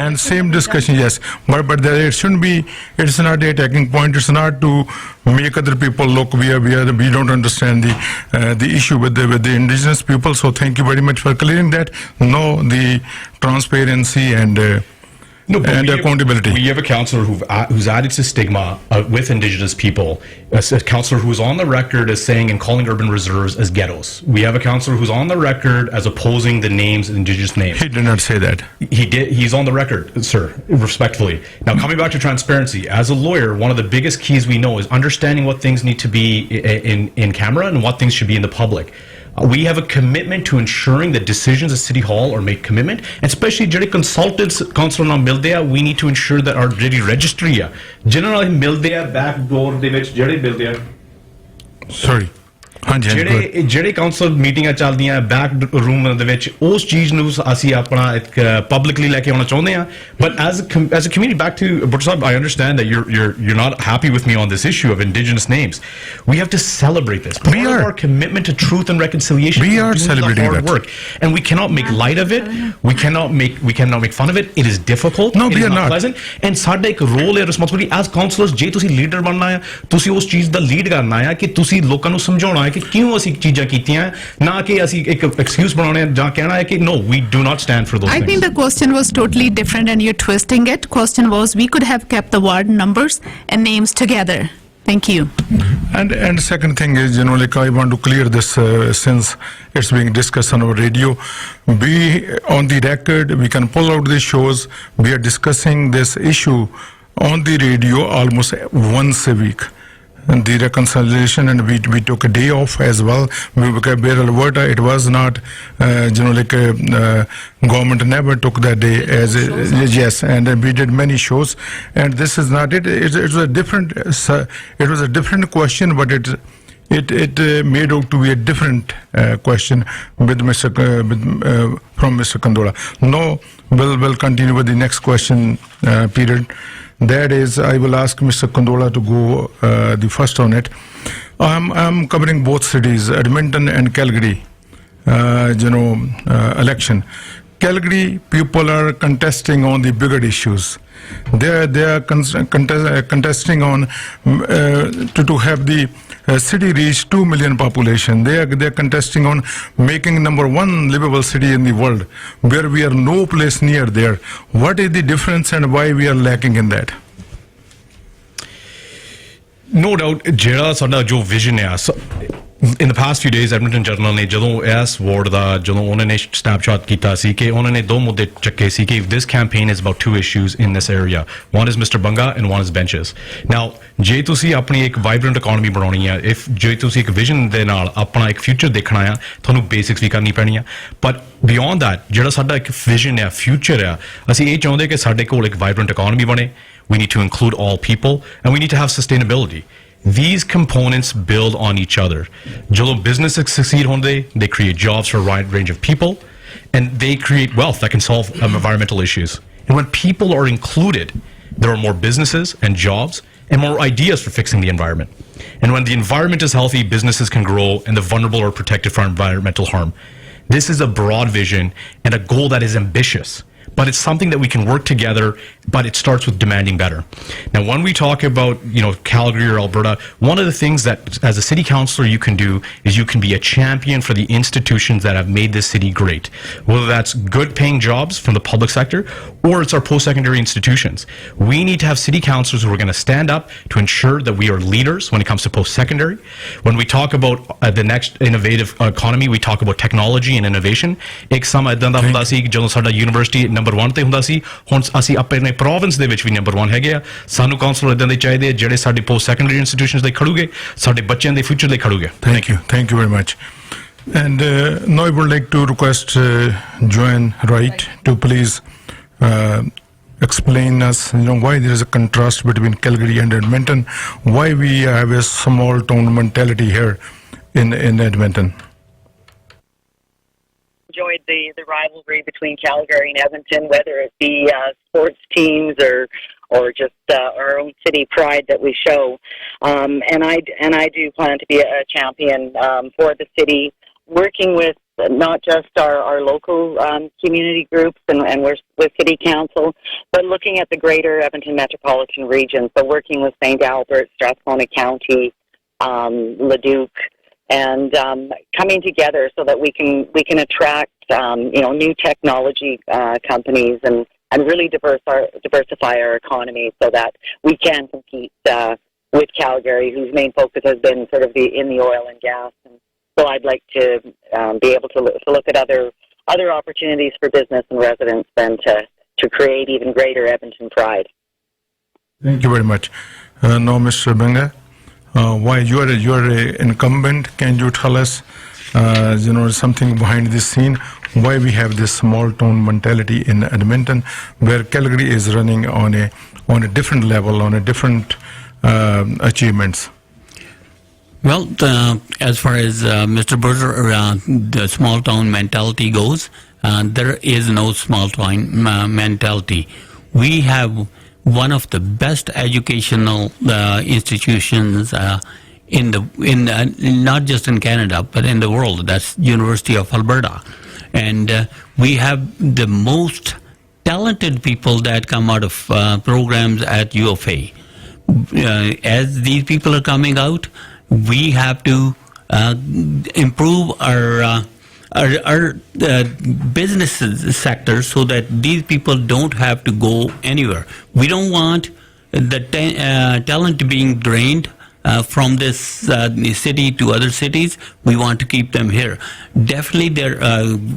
And same discussion, yes, but there, it shouldn't be. It's not a attacking point. It's not to make other people look we don't understand the issue with the indigenous people. So thank you very much for clearing that. No, the transparency and accountability. We have a counselor who's added to stigma with Indigenous people. A counselor who's on the record as saying and calling urban reserves as ghettos. We have a counselor who's on the record as opposing the names, Indigenous names. He did not say that. He did. He's on the record, sir, respectfully. Now, coming back to transparency, as a lawyer, one of the biggest keys we know is understanding what things need to be in camera and what things should be in the public. We have a commitment to ensuring that decisions at City Hall are made commitment, and especially ਜਿਹੜੇ consultants council ਨਾਲ ਮਿਲਦੇ ਆ, we need to ensure that our ਜਿਹੜੀ registry ਆ, ਜਿਹਨਾਂ ਨਾਲ ਮਿਲਦੇ ਆ back door ਦੇ ਵਿੱਚ ਜਿਹੜੇ ਮਿਲਦੇ ਆ। Sorry. ਹਾਂਜੀ, ਹਾਂਜੀ, ਜਿਹੜੇ ਕਾਉਂਸਲ ਮੀਟਿੰਗਾਂ ਚੱਲਦੀਆਂ ਬੈਕ ਰੂਮ ਦੇ ਵਿੱਚ ਉਸ ਚੀਜ਼ ਨੂੰ ਅਸੀਂ ਆਪਣਾ ਇੱਕ ਪਬਲਿਕਲੀ ਲੈ ਕੇ ਆਉਣਾ ਚਾਹੁੰਦੇ ਆ but as a community back to Bhutto Sahib, I understand that you're not happy with me on this issue of indigenous names. We have to celebrate this. Part of our commitment to truth and reconciliation. We are celebrating hard that. work, and we cannot make light of it. We cannot make fun of it. It is difficult. No, it we is are not. pleasant. And ਸਾਡਾ ਇੱਕ role ਹੈ responsibility as counselors, ਜੇ ਤੁਸੀਂ leader ਬਣਨਾ ਹੈ ਤੁਸੀਂ ਉਸ ਚੀਜ਼ ਦਾ ਲੀਡ ਕਰਨਾ ਹੈ ਕਿ ਤੁਸੀਂ ਲੋਕਾਂ ਨੂੰ ਸਮਝਾਉਣਾ ਹੈ ਕਿ ਕਿਉਂ ਅਸੀਂ ਚੀਜ਼ਾਂ ਕੀਤੀਆਂ ਨਾ ਕਿ ਅਸੀਂ ਇੱਕ ਐਕਸਕਿਊਜ਼ ਬਣਾਉਣੇ ਜਾਂ ਕਹਿਣਾ ਹੈ ਕਿ no, we do not stand for those I things. think the question was totally different and you're twisting it. Question was we could have kept the ward numbers and names together. Thank you. And second thing is, like I want to clear this since it's being discussed on our radio. We on the record, we can pull out the shows. We are discussing this issue on the radio almost once a week. And the reconciliation, and we took a day off as well. We were Alberta. It was not, government never took that day as yes. And we did many shows, and this is not it. It was a different. It was a different question, but it made out to be a different question with from Mr. Kandola. No, we'll continue with the next question period. That is, I will ask Mr. Kandola to go the first on it. I'm covering both cities, Edmonton and Calgary. Election. Calgary people are contesting on the bigger issues. They are contesting on to have the city reach 2 million population. They are contesting on making number one livable city in the world, where we are no place near there. What is the difference and why we are lacking in that? No doubt, ਜਿਹੜਾ ਸਾਡਾ ਜੋ vision ਹੈ in the past few days, Edmonton Journal ਨੇ ਜਦੋਂ ਇਸ ward ਦਾ ਜਦੋਂ ਉਹਨਾਂ ਨੇ ਸਨੈਪਸ਼ਾਟ ਕੀਤਾ ਸੀ ਕਿ ਉਹਨਾਂ ਨੇ ਦੋ ਮੁੱਦੇ ਚੱਕੇ ਸੀ ਕਿ this campaign is about two issues in this area. One is Mr. Bunga and one is benches. Now, ਜੇ ਤੁਸੀਂ ਆਪਣੀ ਇੱਕ ਵਾਈਬ੍ਰੈਂਟ ਇਕਨੋਮੀ ਬਣਾਉਣੀ ਹੈ, ਜੇ ਤੁਸੀਂ ਇੱਕ ਵਿਜ਼ਨ ਦੇ ਨਾਲ ਆਪਣਾ ਇੱਕ ਫਿਊਚਰ ਦੇਖਣਾ ਹੈ, ਤੁਹਾਨੂੰ ਬੇਸਿਕਸ ਵੀ ਕਰਨੀ ਪੈਣੀ ਹੈ. ਬਟ ਬਿਯੋਂਡ ਦੈਟ ਜਿਹੜਾ ਸਾਡਾ ਇੱਕ ਵਿਜ਼ਨ ਹੈ, ਫਿਊਚਰ ਹੈ, ਅਸੀਂ ਇਹ ਚਾਹੁੰਦੇ ਕਿ ਸਾਡੇ ਕੋਲ ਇੱਕ ਵਾਈਬ੍ਰੈਂਟ ਇਕਨੋਮੀ ਬਣੇ. We need to include all people, and we need to have sustainability. These components build on each other. ਜਦੋਂ businesses succeed they create jobs for a wide range of people, and they create wealth that can solve environmental issues. And when people are included, there are more businesses and jobs and more ideas for fixing the environment. And when the environment is healthy, businesses can grow and the vulnerable are protected from environmental harm. This is a broad vision and a goal that is ambitious. But it's something that we can work together, but it starts with demanding better. Now, when we talk about, Calgary or Alberta, one of the things that as a city councillor you can do is you can be a champion for the institutions that have made this city great. Whether that's good paying jobs from the public sector or it's our post-secondary institutions. We need to have city councillors who are going to stand up to ensure that we are leaders when it comes to post-secondary. When we talk about the next innovative economy, we talk about technology and innovation. Ek sama idan da hunda si ਜਦੋਂ ਸਾਡਾ university number 1 ਤੇ ਹੁੰਦਾ ਸੀ, ਹੁਣ ਅਸੀਂ ਆਪਣੇ province ਦੇ ਵਿੱਚ ਵੀ number 1 ਹੈਗੇ ਆ. ਸਾਨੂੰ ਕਾਉਂਸਲਰ ਇਦਾਂ ਦੇ ਚਾਹੀਦੇ ਜਿਹੜੇ ਸਾਡੇ ਪੋਸਟ ਸੈਕੰਡਰੀ ਇੰਸਟੀਟਿਊਸ਼ਨਸ ਦੇ ਖੜੂਗੇ, ਸਾਡੇ ਬੱਚਿਆਂ ਦੇ ਫਿਊਚਰ ਲਈ ਖੜੂਗੇ. Thank you very much. And now I would like to request Joanne Wright to please explain us, why there is a contrast between Calgary and Edmonton, why we have a small town mentality here in Edmonton. Enjoyed the rivalry between Calgary and Edmonton, whether it be sports teams or just our own city pride that we show. And I do plan to be a champion for the city, working with not just our local community groups and with City Council, but looking at the greater Edmonton metropolitan region. So working with St. Albert, Strathcona County, Leduc, and coming together so that we can attract new technology companies and really diversify our economy so that we can compete with Calgary, whose main focus has been sort of in the oil and gas. And so I'd like to be able to look at other opportunities for business and residents and to create even greater Edmonton pride. Thank you very much. Now, Mr. Bunga. Why you are a incumbent? Can you tell us, something behind this scene? Why we have this small town mentality in Edmonton, where Calgary is running on a different level, on a different achievements? Well, as far as Mr. Berger, the small town mentality goes, there is no small town mentality. We have one of the best educational institutions not just in Canada but in the world. That's University of Alberta, and we have the most talented people that come out of programs at U of A. As these people are coming out, we have to improve our business sector so that these people don't have to go anywhere. We don't want the talent being drained from this city to other cities. We want to keep them here. Definitely,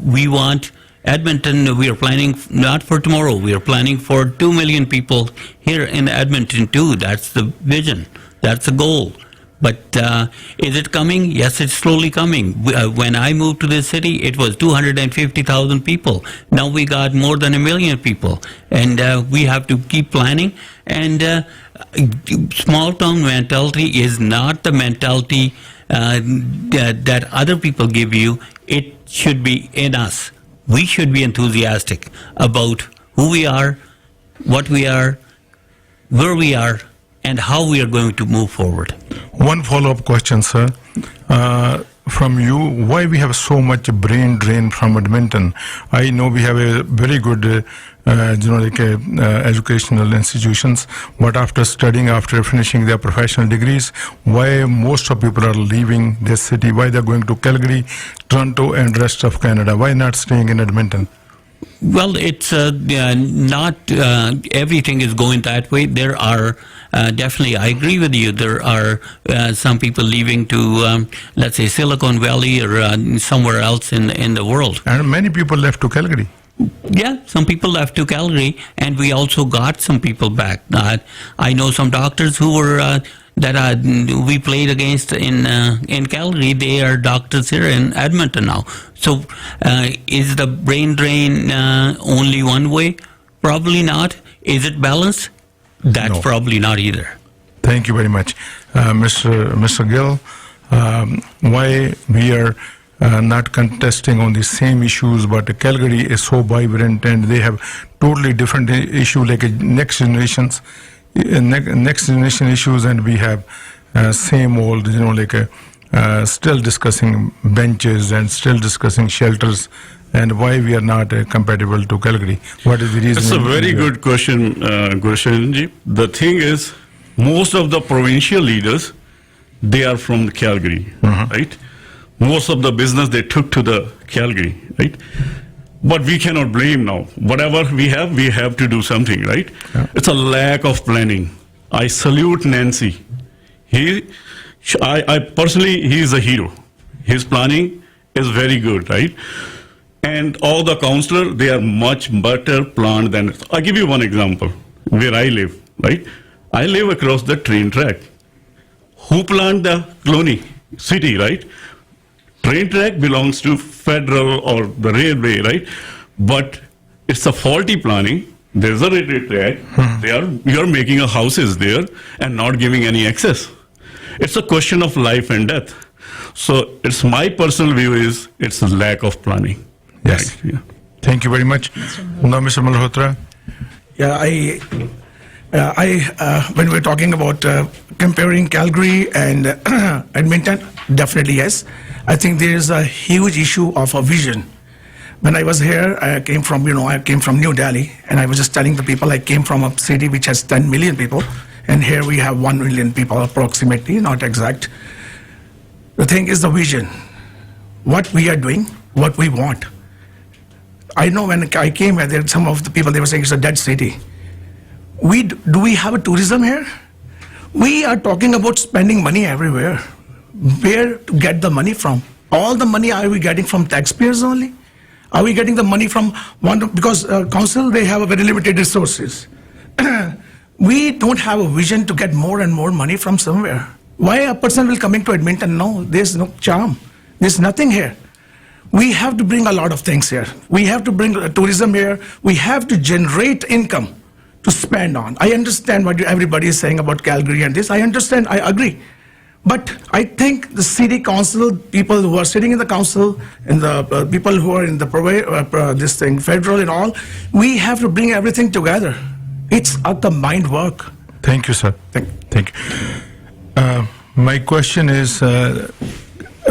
we want Edmonton. We are planning not for tomorrow. We are planning for 2 million people here in Edmonton too. That's the vision. That's the goal. But is it coming? Yes, it's slowly coming. When I moved to this city, it was 250,000 people. Now we got more than 1 million people. And we have to keep planning. And small town mentality is not the mentality that other people give you. It should be in us. We should be enthusiastic about who we are, what we are, where we are, and how we are going to move forward. One follow-up question, sir. From you, why we have so much brain drain from Edmonton? I know we have a very good, educational institutions, but after studying, after finishing their professional degrees, why most of people are leaving this city? Why they're going to Calgary, Toronto, and rest of Canada? Why not staying in Edmonton? Well, it's not everything is going that way. There are definitely, I agree with you, there are some people leaving to, let's say, Silicon Valley or somewhere else in the world. And many people left to Calgary. Yeah, some people left to Calgary, and we also got some people back. I know some doctors who were that we played against in Calgary. They are doctors here in Edmonton now. So, is the brain drain only one way? Probably not. Is it balanced? That's No. probably not either. Thank you very much. Mr. Gill, why we are not contesting on the same issues, but Calgary is so vibrant and they have totally different issue like next generation issues, and we have same old, still discussing benches and still discussing shelters, and why we are not compatible to Calgary. What is the reason? It's a very good question, Gulshanji. The thing is, most of the provincial leaders, they are from Calgary, right? Most of the business they took to the Calgary, right? But we cannot blame now. Whatever we have to do something, right? Yeah. It's a lack of planning. I salute Nancy. I personally, he is a hero. His planning is very good, right? And all the councillors, they are much better planned than. I'll give you one example where I live, right? I live across the train track. Who planned the colony city, right? Train track belongs to federal or the railway, right? But it's a faulty planning. There's a railway track. You are making a houses there and not giving any access. It's a question of life and death. So it's my personal view is it's a lack of planning. Yes. Right, yeah. Thank you very much. Now, Mr. Malhotra. Yeah, when we're talking about comparing Calgary and Edmonton, definitely yes. I think there is a huge issue of a vision. When I was here, I came from New Delhi, and I was just telling the people I came from a city which has 10 million people, and here we have 1 million people approximately, not exact. The thing is the vision. What we are doing, what we want. I know when I came here, some of the people, they were saying it's a dead city. Do we have a tourism here? We are talking about spending money everywhere. Where to get the money from? All the money are we getting from taxpayers only? Are we getting the money from because council, they have a very limited resources. We don't have a vision to get more and more money from somewhere. Why a person will coming to Edmonton? No, there's no charm. There's nothing here. We have to bring a lot of things here. We have to bring tourism here. We have to generate income to spend on. I understand what everybody is saying about Calgary and this. I understand, I agree. But I think the city council, people who are sitting in the council, and the people who are in the this thing, federal and all, we have to bring everything together. It's a combined work. Thank you, sir. Thank you. My question is,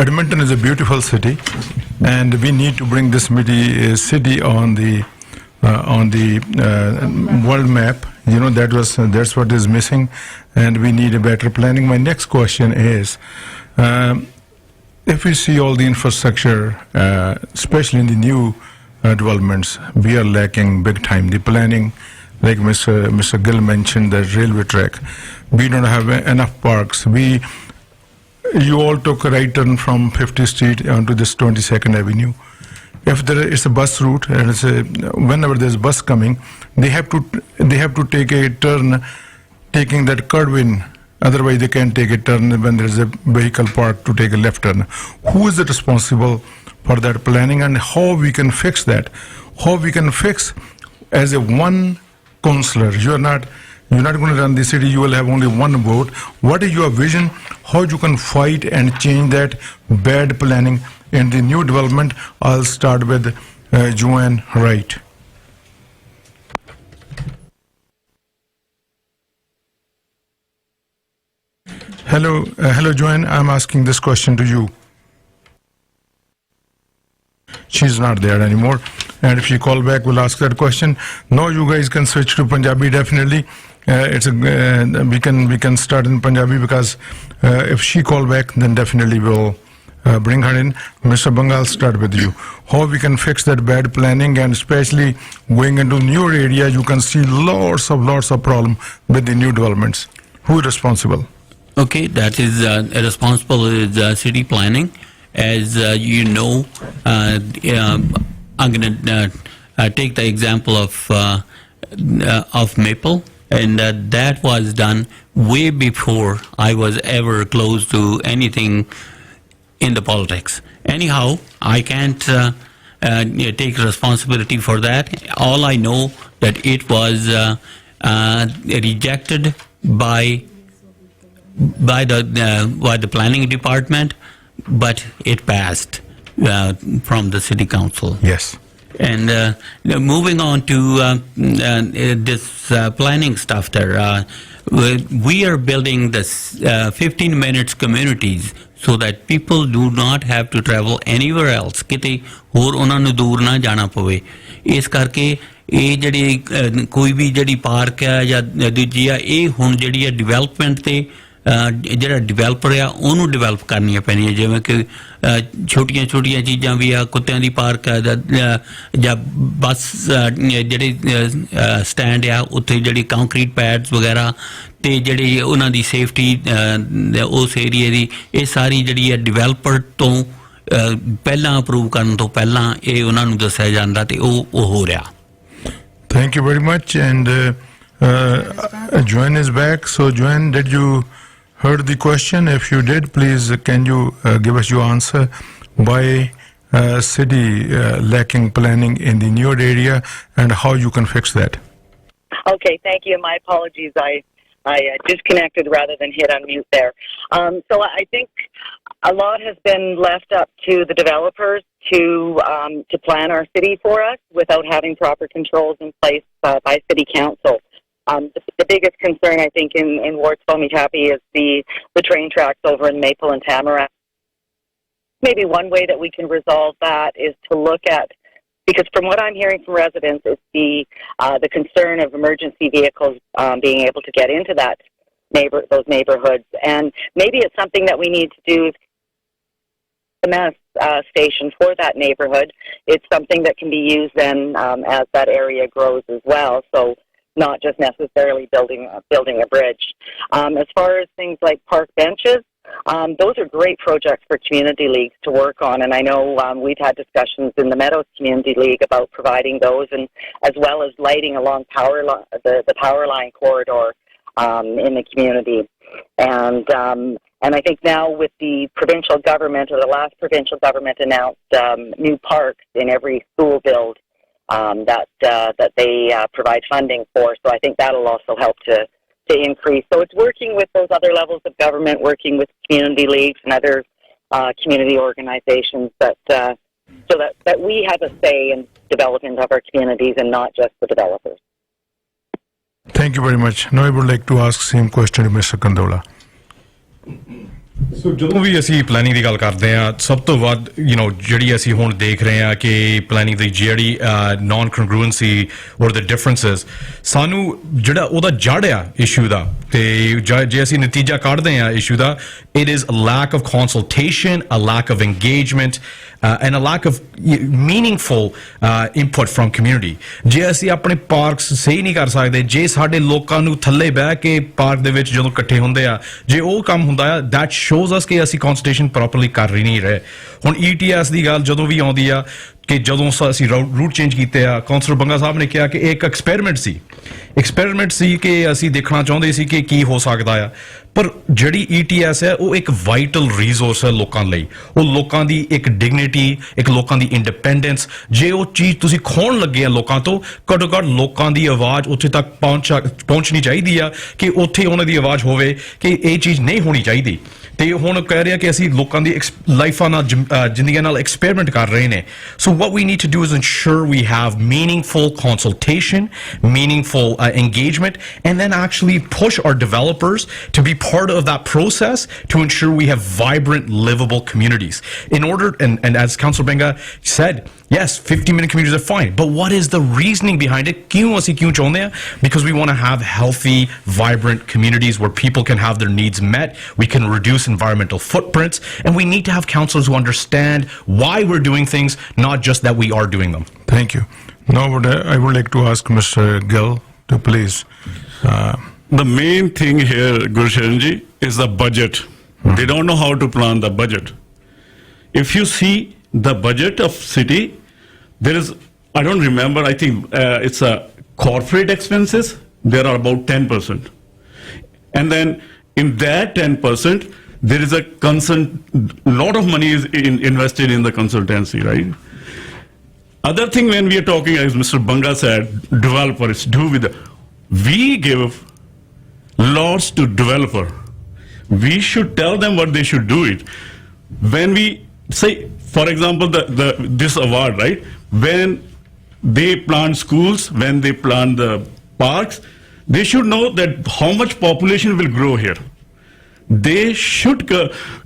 Edmonton is a beautiful city, and we need to bring this city on the world map. You know, that's what is missing, and we need a better planning. My next question is, if we see all the infrastructure, especially in the new developments, we are lacking big time. The planning, like Mr. Gill mentioned, the railway track, we don't have enough parks. You all took a right turn from 50th Street onto this 22nd Avenue. If there is a bus route, and whenever there's a bus coming, they have to take a turn, taking that curve in. Otherwise, they can't take a turn when there is a vehicle parked to take a left turn. Who is responsible for that planning, and how we can fix that? How we can fix as a one councillor? You're not going to run the city. You will have only one vote. What is your vision? How you can fight and change that bad planning in the new development? I'll start with Joanne Wright. Hello, Joanne. I'm asking this question to you. She's not there anymore, and if she call back, we'll ask that question. Now you guys can switch to Punjabi definitely. We can start in Punjabi because if she call back, then definitely we'll bring her in. Mr. Bangal, I'll start with you. How we can fix that bad planning, and especially going into newer area, you can see lots of problem with the new developments. Who is responsible? Okay, that is responsible is city planning. As you know, I'm going to take the example of Maple, and that was done way before I was ever close to anything in the politics. Anyhow, I can't take responsibility for that. All I know that it was rejected by the planning department, but it passed from the city council. Yes. And moving on to this planning stuff there, we are building this 15 minutes communities so that people do not have to travel anywhere else. ਕਿਤੇ ਹੋਰ ਉਹਨਾਂ ਨੂੰ ਦੂਰ ਨਾ ਜਾਣਾ ਪਵੇ. ਇਸ ਕਰਕੇ ਇਹ ਜਿਹੜੀ ਕੋਈ ਵੀ ਜਿਹੜੀ ਪਾਰਕ ਆ ਜਾਂ ਦੂਜੀ ਆ, ਇਹ ਹੁਣ ਜਿਹੜੀ ਆ ਡਿਵੈਲਪਮੈਂਟ ਤੇ ਜਿਹੜਾ ਡਿਵੈਲਪਰ ਆ ਉਹਨੂੰ ਡਿਵੈਲਪ ਕਰਨੀਆਂ ਪੈਣੀਆਂ, ਜਿਵੇਂ ਕਿ ਛੋਟੀਆਂ ਚੀਜ਼ਾਂ ਵੀ ਆ, ਕੁੱਤਿਆਂ ਦੀ ਪਾਰਕ ਆ ਜਾਂ ਬੱਸ ਜਿਹੜੇ ਸਟੈਂਡ ਆ ਉੱਥੇ ਜਿਹੜੀ ਕੰਕਰੀਟ ਪੈਡਸ ਵਗੈਰਾ ਤੇ ਜਿਹੜੀ ਉਹਨਾਂ ਦੀ ਸੇਫਟੀ ਉਸ ਏਰੀਏ ਦੀ, ਇਹ ਸਾਰੀ ਜਿਹੜੀ ਹੈ ਡਿਵੈਲਪਰ ਤੋਂ ਪਹਿਲਾਂ ਅਪਰੂਵ ਕਰਨ ਤੋਂ ਪਹਿਲਾਂ ਇਹ ਉਹਨਾਂ ਨੂੰ ਦੱਸਿਆ ਜਾਂਦਾ ਤੇ ਉਹ ਹੋ ਰਿਹਾ. Thank you very much. And Joanne is back. So Joanne, did you heard the question? If you did, please can you give us your answer? Why city lacking planning in the newer area, and how you can fix that? Okay, thank you. My apologies. I disconnected rather than hit unmute there. So I think a lot has been left up to the developers to plan our city for us without having proper controls in place by city council. The biggest concern, I think, in Ward Swomitapi is the train tracks over in Maple and Tamarack. Maybe one way that we can resolve that is to look at, because from what I'm hearing from residents, it's the concern of emergency vehicles being able to get into those neighborhoods, and maybe it's something that we need to do. MS station for that neighborhood. It's something that can be used then as that area grows as well. So not just necessarily building a bridge. As far as things like park benches, those are great projects for community leagues to work on, and I know we've had discussions in the Meadows Community League about providing those, and as well as lighting along the power line corridor in the community. And I think now with the provincial government, or the last provincial government announced new parks in every school build that they provide funding for. So I think that'll also help to increase. So it's working with those other levels of government, working with community leagues and other community organizations, so that we have a say in development of our communities and not just the developers. Thank you very much. Now I would like to ask same question to Mr. Kandola. ਸੋ ਜਦੋਂ ਵੀ ਅਸੀਂ planning ਦੀ ਗੱਲ ਕਰਦੇ ਆ ਸਭ ਤੋਂ ਵੱਧ ਜਿਹੜੀ ਅਸੀਂ ਹੁਣ ਦੇਖ ਰਹੇ ਆ ਕਿ ਪਲੈਨਿੰਗ ਦੀ ਜਿਹੜੀ ਨਾਨ ਕੰਗਰੂਐਂਸੀ ਔਰ ਦ ਡਿਫਰੈਂਸਸ ਸਾਨੂੰ ਜਿਹੜਾ ਉਹਦਾ ਜੜ ਆ ਇਸ਼ੂ ਦਾ ਤੇ ਜੇ ਅਸੀਂ ਨਤੀਜਾ ਕੱਢਦੇ ਆ issue the it is a lack of consultation, a lack of engagement, and a lack of meaningful input from community. ਜੇ ਅਸੀਂ ਆਪਣੇ ਪਾਰਕਸ ਸਹੀ ਨਹੀਂ ਕਰ ਸਕਦੇ ਜੇ ਸਾਡੇ ਲੋਕਾਂ ਨੂੰ ਥੱਲੇ ਬਹਿ ਕੇ ਪਾਰਕ ਦੇ ਵਿੱਚ ਜਦੋਂ ਇਕੱਠੇ ਹੁੰਦੇ ਆ ਜੇ ਉਹ ਕੰਮ ਹੁੰਦਾ ਆ that shows us ਕਿ ਅਸੀਂ consultation properly ਕਰ ਨਹੀਂ ਰਹੇ ਹੁਣ ETS ਦੀ ਗੱਲ ਜਦੋਂ ਵੀ ਆਉਂਦੀ ਆ ਕਿ ਜਦੋਂ ਅਸੀਂ ਰੂਟ ਚੇਂਜ ਕੀਤੇ ਆ ਕਾਉਂਸਲਰ ਬੰਗਾ ਸਾਹਿਬ ਨੇ ਕਿਹਾ ਕਿ ਇੱਕ ਐਕਸਪੈਰੀਮੈਂਟ ਸੀ ਕਿ ਅਸੀਂ ਦੇਖਣਾ ਚਾਹੁੰਦੇ ਸੀ ਕਿ ਕੀ ਹੋ ਸਕਦਾ ਆ ਪਰ ਜਿਹੜੀ ETS ਹੈ ਉਹ ਇੱਕ ਵਾਈਟਲ ਰਿਸੋਰਸ ਹੈ ਲੋਕਾਂ ਲਈ ਉਹ ਲੋਕਾਂ ਦੀ ਇੱਕ ਡਿਗਨਿਟੀ ਇੱਕ ਲੋਕਾਂ ਦੀ ਇੰਡੀਪੈਂਡੈਂਸ ਜੇ ਉਹ ਚੀਜ਼ ਤੁਸੀਂ ਖੋਣ ਲੱਗੇ ਆ ਲੋਕਾਂ ਤੋਂ ਘੱਟੋ ਘੱਟ ਲੋਕਾਂ ਦੀ ਆਵਾਜ਼ ਉੱਥੇ ਤੱਕ ਪਹੁੰਚਣੀ ਚਾਹੀਦੀ ਆ ਕਿ ਉੱਥੇ ਉਹਨਾਂ ਦੀ ਆਵਾਜ਼ ਹੋਵੇ ਕਿ ਇਹ ਚੀਜ਼ ਨਹੀਂ ਹੋਣੀ ਚਾਹੀਦੀ ਤੇ ਹੁਣ ਕਹਿ ਰਿਹਾ ਕਿ ਅਸੀਂ ਲੋਕਾਂ ਦੀ ਲਾਈਫਾਂ ਨਾਲ ਜ਼ਿੰਦਗੀਆਂ ਨਾਲ ਐਕਸਪੈਰੀਮੈਂਟ ਕਰ ਰਹੇ ਨੇ ਸੋ what we need to do is ensure we have meaningful consultation, meaningful engagement, and then actually push our developers to be part of that process to ensure we have vibrant, livable communities. In order, and as Councillor Benga said, yes, 50-minute communities are fine, but what is the reasoning behind it? Because we want to have healthy, vibrant communities where people can have their needs met, we can reduce environmental footprints, and we need to have councillors who understand why we're doing things, not just that we are doing them. Thank you. Now I would like to ask Mr. Gill to please. The main thing here, Gurusharanji, is the budget. They don't know how to plan the budget. If you see the budget of city, there is, I don't remember, I think it's a corporate expenses, there are about 10%. And then in that 10%, there is a lot of money is invested in the consultancy, right? Other thing when we are talking, as Mr. Banga said, developers do with we give lots to developer. We should tell them what they should do it. When we say, for example, this award, right? When they plan schools, when they plan the parks, they should know that how much population will grow here. They should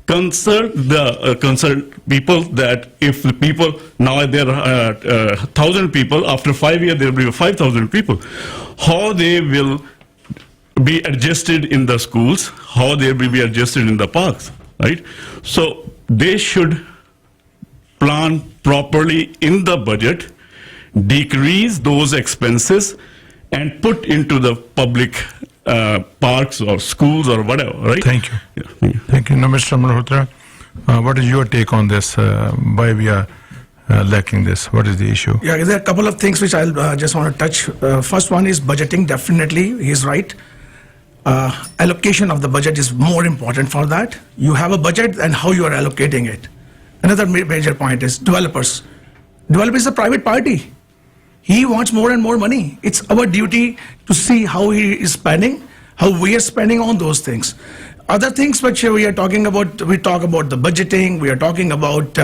consult people that if the people now there are 1,000 people, after 5 years there will be 5,000 people. How they will be adjusted in the schools, how they will be adjusted in the parks, right? So they should plan properly in the budget, decrease those expenses, and put into the public parks or schools or whatever, right? Thank you. Yeah. Thank you. Now, Mr. Malhotra, what is your take on this? Why we are lacking this? What is the issue? Yeah, there are a couple of things which I'll just want to touch. First one is budgeting. Definitely, he's right. Allocation of the budget is more important for that. You have a budget and how you are allocating it. Another major point is developers. Developer is a private party. He wants more and more money. It's our duty to see how he is spending, how we are spending on those things. Other things which we are talking about, we talk about the budgeting, we are talking about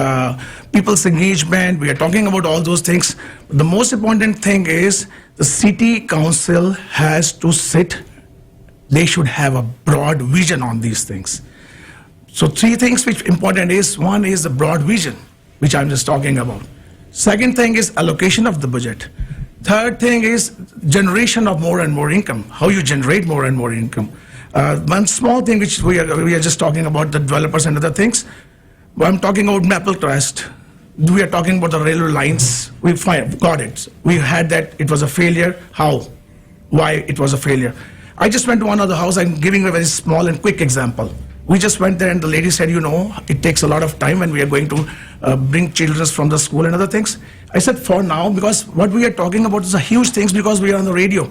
people's engagement, we are talking about all those things. The most important thing is the city council has to sit. They should have a broad vision on these things. So 3 things which important is, one is the broad vision, which I'm just talking about. Second thing is allocation of the budget. Third thing is generation of more and more income, how you generate more and more income. One small thing which we are just talking about the developers and other things. I'm talking about Maple Crest. We are talking about the railway lines. We got it. We had that. It was a failure. How? Why it was a failure? I just went to one of the house. I'm giving a very small and quick example. We just went there and the lady said, it takes a lot of time when we are going to bring children from the school and other things. I said, for now, because what we are talking about is a huge things because we are on the radio.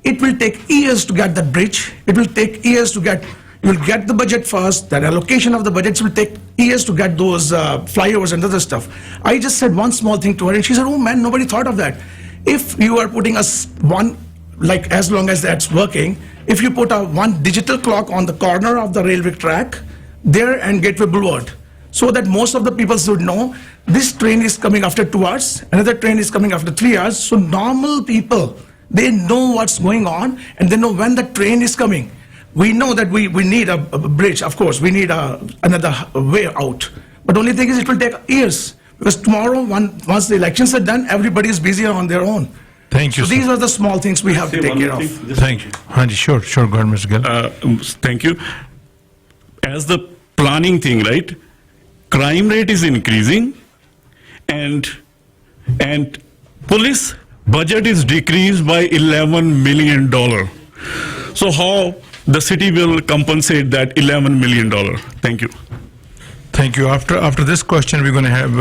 It will take years to get that bridge. It will take years to get, you will get the budget first, that allocation of the budgets will take years to get those flyovers and other stuff. I just said one small thing to her and she said, oh man, nobody thought of that. If you are putting us one, like as long as that's working, if you put one digital clock on the corner of the railway track there and Gateway Boulevard, so that most of the people should know this train is coming after 2 hours, another train is coming after 3 hours. So normal people, they know what's going on and they know when the train is coming. We know that we need a bridge, of course, we need another way out. But only thing is it will take years, because tomorrow, once the elections are done, everybody is busy on their own. Thank you, So sir. these are the small things we have to Say take one care more of. thing. Just- Thank you. Hanji, sure, go ahead, Mr. Gill. Thank you. As the planning thing, right? Crime rate is increasing, and police budget is decreased by $11 million. So how the city will compensate that $11 million? Thank you. Thank you. After this question, we're going to have,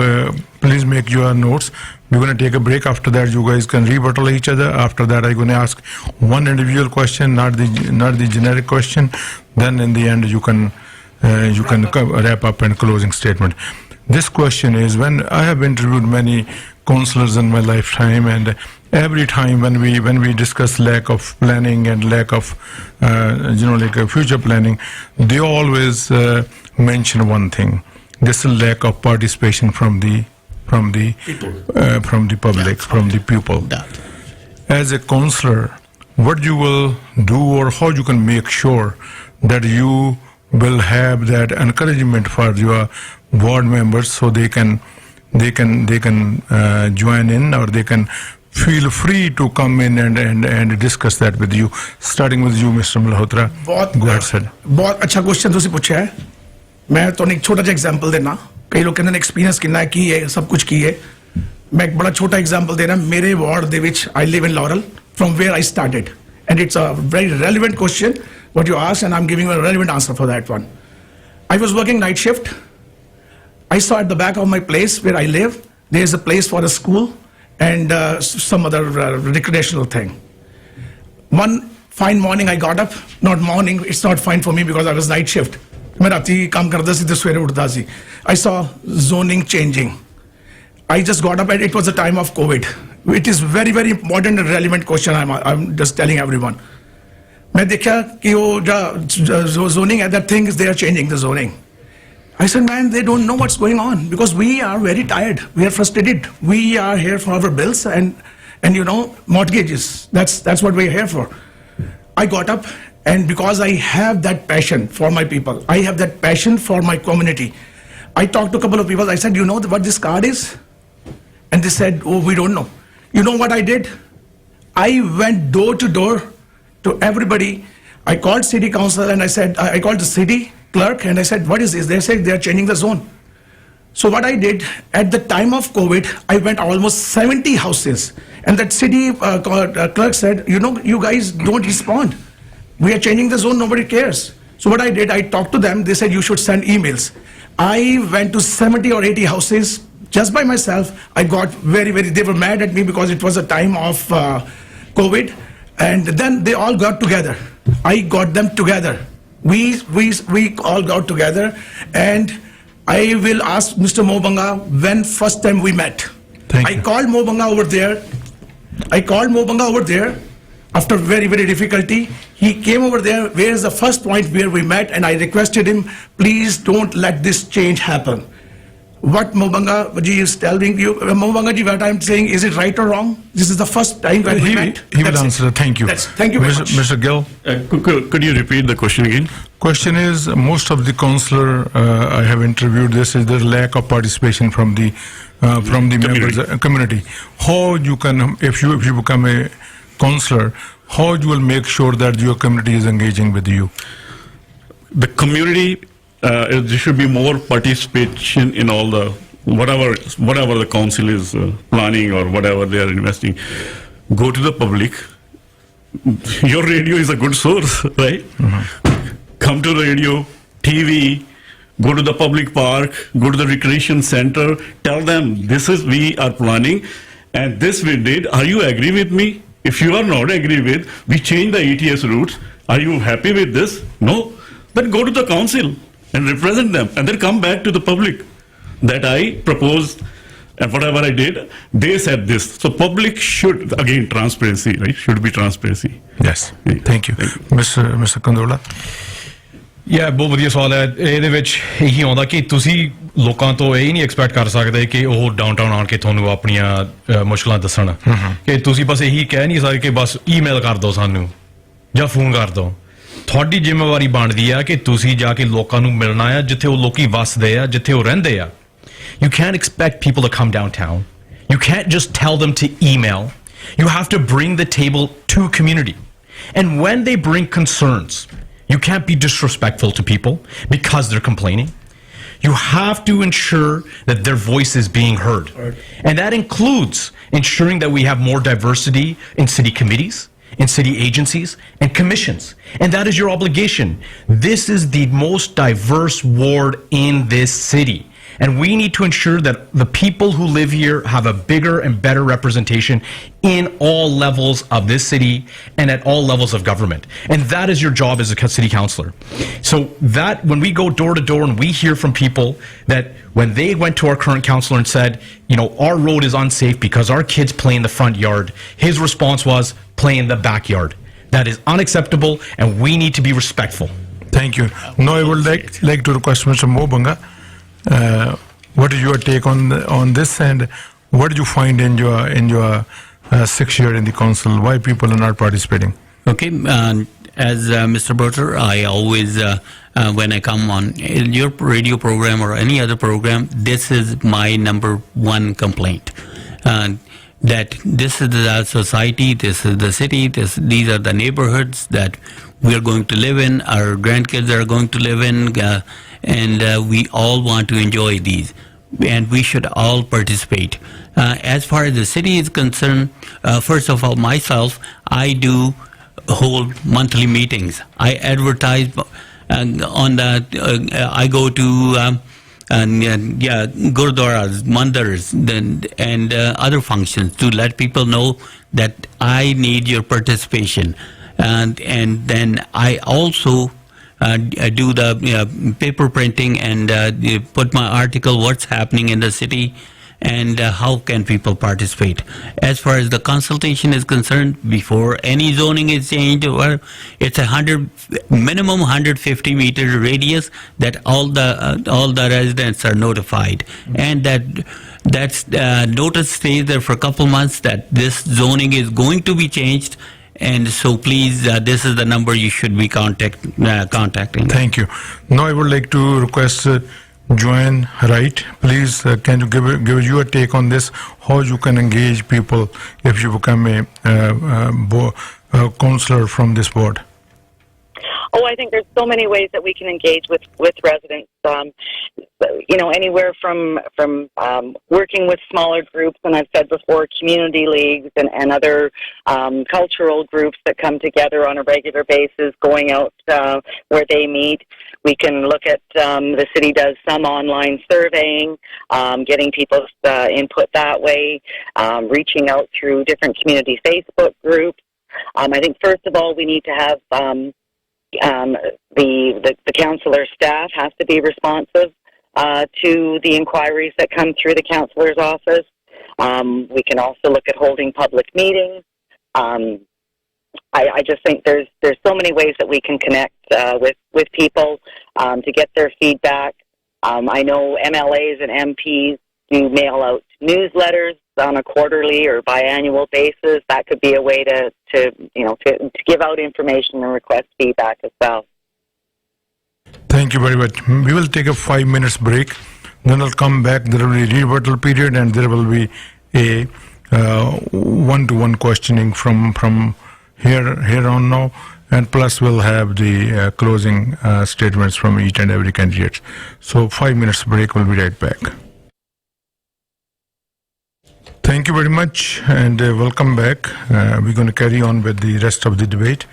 please make your notes. We're going to take a break. After that, you guys can rebuttal each other. After that, I'm going to ask one individual question, not the generic question. Then in the end, you can wrap up and closing statement. This question is, when I have interviewed many counselors in my lifetime, and every time when we discuss lack of planning and lack of future planning, they always mention one thing: this is lack of participation from the public, from the people. As a counselor, what you will do, or how you can make sure that you will have that encouragement for your ward members, so they can join in, or they can feel free to come in and discuss that with you. Starting with you, Mr. Malhotra. Go ahead, sir. बहुत अच्छा question तुसी पूछा है. मैं तो एक छोटा सा एग्जांपल देना. कई लोग कहंदे ने एक्सपीरियंस कितना की है, सब कुछ की है. मैं एक बड़ा छोटा एग्जांपल देना. मेरे वार्ड ਦੇ ਵਿੱਚ I live in Laurel, from where I started, and it's a very relevant question what you asked, and I'm giving you a relevant answer for that one. I was working night shift. I saw at the back of my place where I live, there's a place for a school and some other recreational thing. One fine morning I got up, not morning, it's not fine for me because I was night shift. मैं राती काम करता सी ते सवेरे उठता सी. I saw zoning changing. I just got up, and it was the time of COVID. It is very, very important and relevant question. I'm just telling everyone. मैं देखा कि वो zoning and that thing is they are changing the zoning. I said, man, they don't know what's going on, because we are very tired. We are frustrated. We are here for our bills and mortgages. That's what we're here for. I got up, and because I have that passion for my people, I have that passion for my community, I talked to a couple of people. I said, you know what this card is? And they said, oh, we don't know. You know what I did? I went door to door to everybody. I called city council, and I said, I called the city clerk, and I said, what is this? They said they are changing the zone. So what I did, at the time of COVID, I went almost 70 houses, and that city clerk said, you guys don't respond. We are changing the zone, nobody cares. So what I did, I talked to them. They said you should send emails. I went to 70 or 80 houses just by myself. I got very, they were mad at me because it was a time of COVID, and then they all got together. I got them together. We all got together, and I will ask Mr. Mobanga when first time we met. I called Mobanga over there. After very, very difficulty, he came over there. Where is the first point where we met? And I requested him, please don't let this change happen. What Mobanga ji is telling you, Mobanga ji, what I'm saying, is it right or wrong? This is the first time when we met. He will answer. Thank you. Thank you very much. Mr. Gill. Could you repeat the question again? Question is, most of the counselor I have interviewed, this is the lack of participation from the members community. How you can, if you become a counselor, how you will make sure that your community is engaging with you? The community, there should be more participation in all the whatever the council is planning or whatever they are investing. Go to the public. Your radio is a good source, right? Mm-hmm. Come to radio, TV, go to the public park, go to the recreation center, tell them this is we are planning and this we did. Are you agree with me? If you are not agree with, we change the ETS routes. Are you happy with this? No. Then go to the council and represent them and then come back to the public that I proposed And whatever I did, they said this. So public should, again, transparency, right? Should be transparency. Yes. Thank you. Mr. Kandola. ਬਹੁਤ ਵਧੀਆ ਸਵਾਲ ਹੈ ਇਹਦੇ ਵਿੱਚ ਇਹੀ ਆਉਂਦਾ ਕਿ ਤੁਸੀਂ ਲੋਕਾਂ ਤੋਂ ਇਹ ਨਹੀਂ ਐਕਸਪੈਕਟ ਕਰ ਸਕਦੇ ਕਿ ਉਹ ਡਾਊਨਟਾਊਨ ਆਣ ਕੇ ਤੁਹਾਨੂੰ ਆਪਣੀਆਂ ਮੁਸ਼ਕਲਾਂ ਦੱਸਣ ਕਿ ਤੁਸੀਂ ਬਸ ਇਹੀ ਕਹਿ ਨਹੀਂ ਸਕਦੇ ਕਿ ਬਸ ਈਮੇਲ ਕਰ ਦਿਓ ਸਾਨੂੰ ਜਾਂ ਫੋਨ ਕਰ ਦਿਓ ਤੁਹਾਡੀ ਜ਼ਿੰਮੇਵਾਰੀ ਬਣਦੀ ਆ ਕਿ ਤੁਸੀਂ ਜਾ ਕੇ ਲੋਕਾਂ ਨੂੰ ਮਿਲਣਾ ਆ ਜਿੱਥੇ ਉਹ ਲੋਕੀ ਵੱਸਦੇ ਆ ਜਿੱਥੇ ਉਹ ਰਹਿੰਦੇ ਆ You can't expect people to come downtown. You can't just tell them to email. You have to bring the table to community. And when they bring concerns, you can't be disrespectful to people because they're complaining. You have to ensure that their voice is being heard. And that includes ensuring that we have more diversity in city committees, in city agencies, and commissions. And that is your obligation. This is the most diverse ward in this city. And we need to ensure that the people who live here have a bigger and better representation in all levels of this city and at all levels of government. And that is your job as a city councillor. So that when we go door to door and we hear from people that when they went to our current councillor and said, you know, our road is unsafe because our kids play in the front yard, his response was play in the backyard. That is unacceptable and we need to be respectful. Thank you. Now I would like to request Mr. Mobanga. What is your take on this, and what did you find in your 6 year in the council? Why people are not participating? Okay, as Mr. Berter, I always, when I come on your radio program or any other program, this is my number one complaint. That this is the society, this is the city, these are the neighborhoods that we are going to live in, our grandkids are going to live in, and we all want to enjoy these. And we should all participate. As far as the city is concerned, first of all, myself, I do hold monthly meetings. I advertise on that. I go to gurdwaras, mandars, and other functions to let people know that I need your participation. And then I also do the paper printing and put my article, what's happening in the city and how can people participate. As far as the consultation is concerned, before any zoning is changed, it's minimum 150 meter radius that all the residents are notified, and that's notice stays there for a couple months that this zoning is going to be changed. And so please, this is the number you should be contacting. Thank you. Now I would like to request Joanne Wright. Please, can you give your take on this? How you can engage people if you become a councillor from this board? Oh, I think there's so many ways that we can engage with residents. Anywhere from working with smaller groups, and I've said before, community leagues and other cultural groups that come together on a regular basis, going out where they meet. We can look at the city does some online surveying, getting people's input that way, reaching out through different community Facebook groups. I think first of all we need to have the councillor staff has to be responsive to the inquiries that come through the councillor's office. We can also look at holding public meetings. I just think there's so many ways that we can connect with people to get their feedback. I know MLAs and MPs do mail out newsletters on a quarterly or biannual basis. That could be a way to give out information and request feedback as well. Thank you very much. We will take a 5 minutes break. Then I'll come back. There will be a rebuttal period, and there will be a one-to-one questioning from here on now. And plus, we'll have the closing statements from each and every candidate. So 5 minutes break. We'll be right back. Thank you very much, and welcome back. We're going to carry on with the rest of the debate.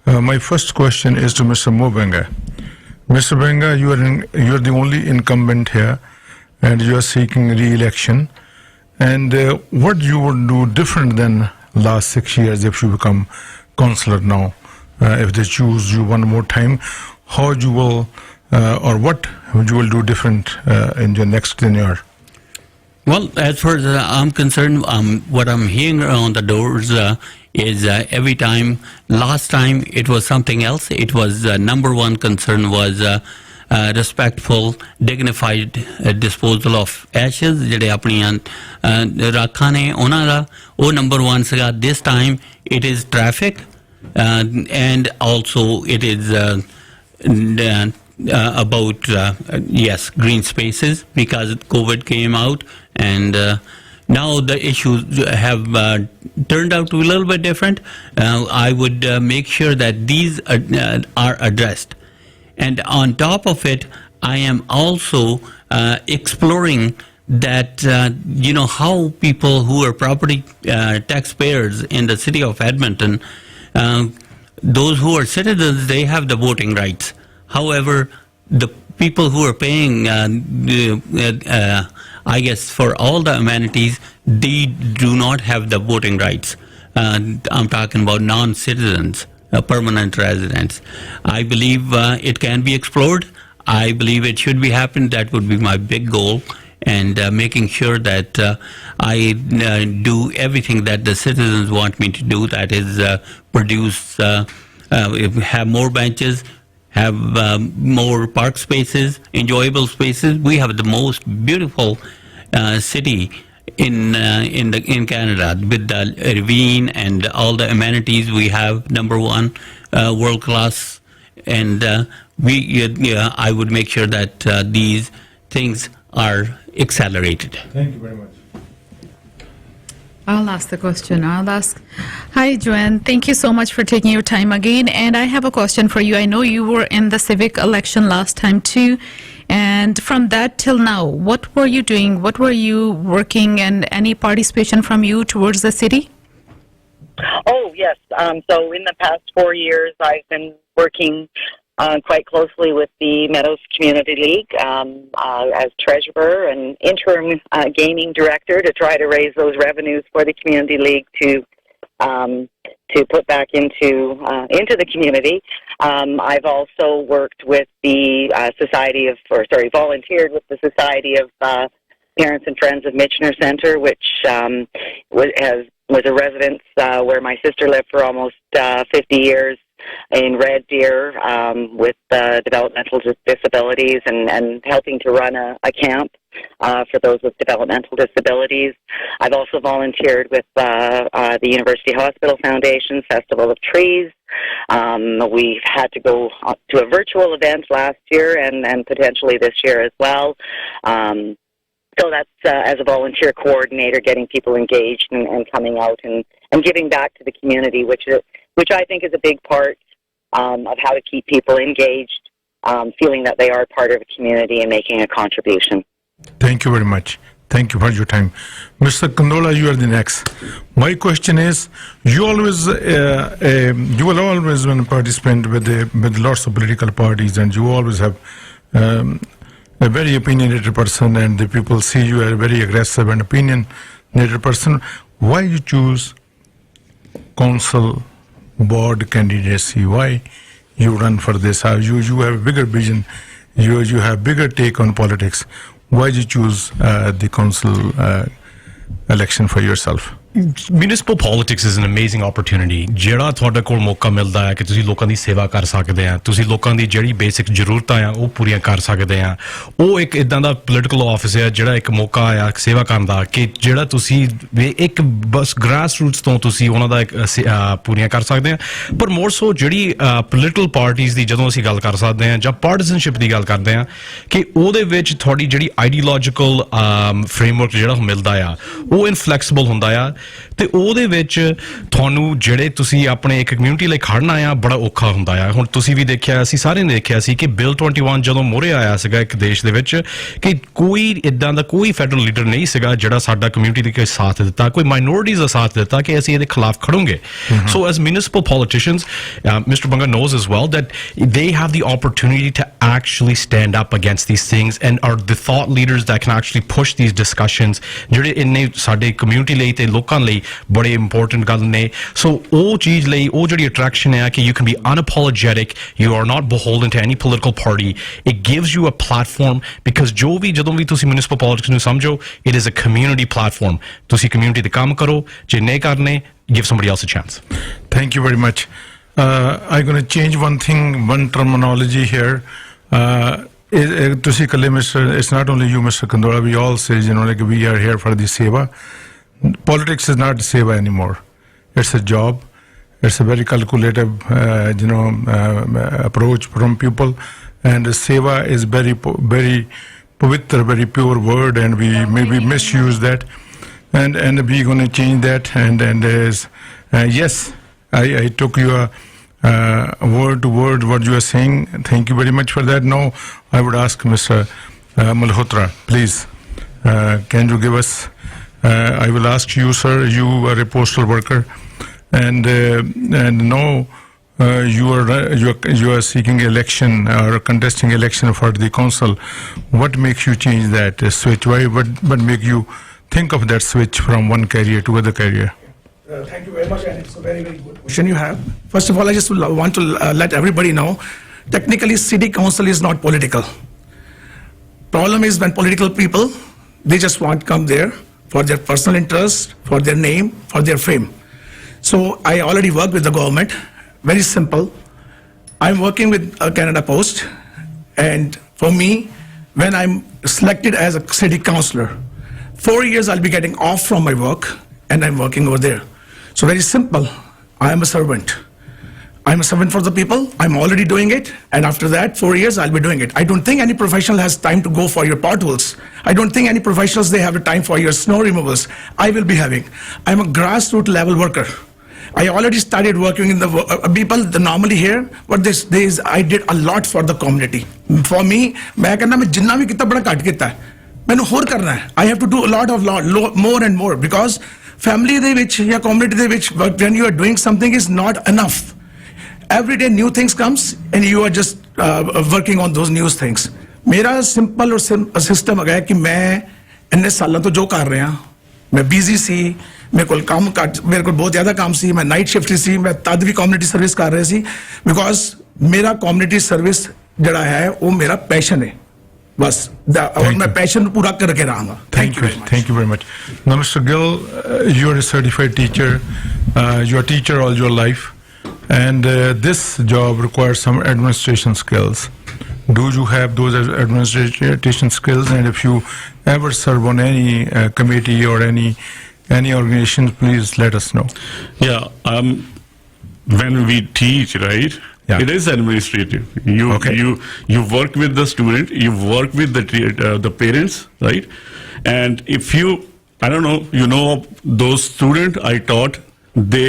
My first question is to Mr. Mobanga. Mr. Benga, you are the only incumbent here, and you are seeking re-election. And what you would do different than last 6 years if you become councillor now? If they choose you one more time, how you will, or what you will do different in your next tenure? Well, as far as I'm concerned, what I'm hearing on the doors is every time. Last time it was something else. It was number one concern was respectful, dignified disposal of ashes. ਜਿਹੜੇ ਆਪਣੀਆਂ ਰਾਖਾਂ ਨੇ ਉਹਨਾਂ ਦਾ ਉਹ number one ਸੀਗਾ. This time it is traffic, and also it is about yes, green spaces, because COVID came out, and now the issues have turned out to be a little bit different. I would make sure that these are addressed. And on top of it, I am also exploring that, how people who are property taxpayers in the city of Edmonton, those who are citizens, they have the voting rights. However, the people who are paying, I guess, for all the amenities, they do not have the voting rights. I'm talking about non-citizens. Permanent residents. I believe it can be explored. I believe it should be happened. That would be my big goal, and making sure that I do everything that the citizens want me to do. That is, produce, have more benches, have more park spaces, enjoyable spaces. We have the most beautiful city in Canada, with the ravine and all the amenities we have. Number one, world class, and I would make sure that these things are accelerated. Thank you very much. I'll ask the question. I'll ask. Hi, Joanne. Thank you so much for taking your time again. And I have a question for you. I know you were in the civic election last time too. And from that till now, what were you doing? What were you working, and any participation from you towards the city? Oh, yes. So in the past 4 years, I've been working quite closely with the Meadows Community League as treasurer and interim gaming director to try to raise those revenues for the Community League to put back into the community. I've also worked with the volunteered with the Society of Parents and Friends of Michener Centre, which was a residence where my sister lived for almost 50 years in Red Deer with developmental disabilities, and helping to run a camp for those with developmental disabilities. I've also volunteered with the University Hospital Foundation's Festival of Trees. We've had to go to a virtual event last year and potentially this year as well. So that's as a volunteer coordinator, getting people engaged and coming out and giving back to the community, which I think is a big part of how to keep people engaged, feeling that they are part of a community and making a contribution. Thank you very much. Thank you for your time. Mr. Kandola, you are the next. My question is, you will always participate with lots of political parties, and you always have a very opinionated person, and the people see you as a very aggressive and opinionated person. Why you choose council board candidacy? Why you run for this? You have a bigger vision. You have bigger take on politics. Why did you choose the council election for yourself? Municipal politics is an amazing opportunity. ਜਿਹੜਾ ਤੁਹਾਡੇ ਕੋਲ ਮੌਕਾ ਮਿਲਦਾ ਹੈ ਕਿ ਤੁਸੀਂ ਲੋਕਾਂ ਦੀ ਸੇਵਾ ਕਰ ਸਕਦੇ ਆ, ਤੁਸੀਂ ਲੋਕਾਂ ਦੀ ਜਿਹੜੀ ਬੇਸਿਕ ਜ਼ਰੂਰਤਾਂ ਆ ਉਹ ਪੂਰੀਆਂ ਕਰ ਸਕਦੇ ਆ, ਉਹ ਇੱਕ ਇਦਾਂ ਦਾ ਪੋਲੀਟੀਕਲ ਆਫਿਸ ਹੈ ਜਿਹੜਾ ਇੱਕ ਮੌਕਾ ਆ ਸੇਵਾ ਕਰਨ ਦਾ, ਕਿ ਜਿਹੜਾ ਤੁਸੀਂ ਇੱਕ ਬਸ ਗ੍ਰਾਸ ਰੂਟਸ ਤੋਂ ਤੁਸੀਂ ਉਹਨਾਂ ਦਾ ਪੂਰੀਆਂ ਕਰ ਸਕਦੇ ਆ. ਪਰ ਮੋਰ ਸੋ ਜਿਹੜੀ ਪੋਲੀਟੀਕਲ ਪਾਰਟੀਜ਼ ਦੀ ਜਦੋਂ ਅਸੀਂ ਗੱਲ ਕਰ ਸਕਦੇ ਆ ਜਾਂ ਪਾਰਟੀਸਨਸ਼ਿਪ ਦੀ ਗੱਲ ਕਰਦੇ ਆ, ਕਿ ਉਹਦੇ ਵਿੱਚ ਤੁਹਾਡੀ ਜਿਹੜੀ ਆਈਡੀਓਲੋਜੀਕਲ ਫਰੇਮਵਰਕ ਜਿਹੜਾ ਮਿਲਦਾ ਆ ਉਹ ਇਨਫਲੈਕਸੀਬਲ ਹੁੰਦਾ ਆ, ਤੇ ਉਹਦੇ ਵਿੱਚ ਤੁਹਾਨੂੰ ਜਿਹੜੇ ਤੁਸੀਂ ਆਪਣੇ ਇੱਕ ਕਮਿਊਨਿਟੀ ਲਈ ਖੜਨਾ ਆ ਬੜਾ ਔਖਾ ਹੁੰਦਾ ਆ. ਹੁਣ ਤੁਸੀਂ ਵੀ ਦੇਖਿਆ, ਅਸੀਂ ਸਾਰਿਆਂ ਨੇ ਦੇਖਿਆ ਸੀ ਕਿ ਬਿੱਲ 21 ਜਦੋਂ ਮੋਹਰੇ ਆਇਆ ਸੀਗਾ ਇੱਕ ਦੇਸ਼ ਦੇ ਵਿੱਚ, ਕਿ ਕੋਈ ਇਦਾਂ ਦਾ ਕੋਈ ਫੈਡਰਲ ਲੀਡਰ ਨਹੀਂ ਸੀਗਾ ਜਿਹੜਾ ਸਾਡਾ ਕਮਿਊਨਿਟੀ ਦੇ ਕੋਈ ਸਾਥ ਦਿੱਤਾ, ਕੋਈ ਮਾਈਨੋਰਿਟੀਜ਼ ਦਾ ਸਾਥ ਦਿੱਤਾ ਕਿ ਅਸੀਂ ਇਹਦੇ ਖਿਲਾਫ ਖੜੋਗੇ. So as municipal politicians, Mr. Banga knows as well that they have the opportunity to actually stand up against these things and are the thought leaders that can actually push these discussions ਜਿਹੜੇ ਇੰਨੇ ਸਾਡੇ community ਲਈ ਤੇ ਲੋਕਾਂ ਲੋਕਾਂ ਲਈ ਬੜੇ important ਗੱਲ ਨੇ ਸੋ ਉਹ ਚੀਜ਼ ਲਈ ਉਹ ਜਿਹੜੀ ਅਟਰੈਕਸ਼ਨ ਹੈ ਕਿ you can be unapologetic, you are not beholden to any political party. It gives you a platform because ਜੋ ਵੀ ਜਦੋਂ ਵੀ ਤੁਸੀਂ municipal politics ਨੂੰ ਸਮਝੋ it is a community platform. ਤੁਸੀਂ community ਦੇ ਕੰਮ ਕਰੋ ਜੇ ਨਹੀਂ ਕਰਨੇ give somebody else a chance. Thank you very much. I'm going to change one thing, one terminology here. ਤੁਸੀਂ ਕੱਲੇ Mr. It's not only you, Mr. Kandola. We all say, like we are here for the seva. Politics is not seva anymore. It's a job. It's a very calculative, approach from people. And seva is very pavitra, very pure word, and we maybe misuse that. And we're going to change that. And yes, I took your word to word what you are saying. Thank you very much for that. Now I would ask Mr. Malhotra, please, can you give us? I will ask you, sir. You are a postal worker, and now you are seeking election or contesting election for the council. What makes you change that switch? Why? What make you think of that switch from one career to other career? Thank you very much, and it's a very, very good question you have. First of all, I just want to let everybody know, technically, city council is not political. Problem is when political people, they just want to come there for their personal interest, for their name, for their fame. So I already work with the government. Very simple. I'm working with Canada Post, and for me, when I'm selected as a city councillor, 4 years I'll be getting off from my work, and I'm working over there. So very simple. I am a servant. I'm a servant for the people. I'm already doing it. And after that, 4 years, I'll be doing it. I don't think any professional has time to go for your potholes. I don't think any professionals, they have the time for your snow removals. I will be having. I'm a grassroots level worker. I already started working in the people, normally here, what this is, I did a lot for the community. For me, मैं कहना मैं जिन्ना भी कितना बड़ा काट किता है, मैंने होर करना है. I have to do a lot more and more because family ਦੇ ਵਿੱਚ ਜਾਂ community ਦੇ ਵਿੱਚ when you are doing something is not enough. Every day new things comes and you are just working on those new things. ਮੇਰਾ simple और system ਹੈਗਾ ਕਿ ਮੈਂ ਇੰਨੇ ਸਾਲਾਂ ਤੋਂ ਜੋ ਕਰ ਰਿਹਾ ਮੈਂ ਬਿਜ਼ੀ ਸੀ ਮੇਰੇ ਕੋਲ ਮੇਰੇ ਕੋਲ ਬਹੁਤ ਜ਼ਿਆਦਾ ਕੰਮ ਸੀ ਮੈਂ ਨਾਈਟ ਸ਼ਿਫਟ ਸੀ ਮੈਂ ਤਦ ਵੀ ਕਮਿਊਨਿਟੀ ਸਰਵਿਸ ਕਰ ਰਿਹਾ ਸੀ ਬਿਕੋਜ਼ ਮੇਰਾ ਕਮਿਊਨਿਟੀ ਸਰਵਿਸ ਜਿਹੜਾ ਹੈ ਉਹ ਮੇਰਾ ਪੈਸ਼ਨ ਹੈ ਬਸ ਔਰ ਮੈਂ ਪੈਸ਼ਨ ਨੂੰ ਪੂਰਾ ਕਰਕੇ ਰਹਾਂਗਾ Thank you very much. Now, Mr. Gill, you are a certified teacher. You are a teacher all your life, and this job requires some administration skills. Do you have those administration skills? And if you ever serve on any committee or any organization, please let us know. Yeah, when we teach, right? Yeah. It is administrative. You work with the student, you work with the parents, right? And if I don't know, those students I taught, they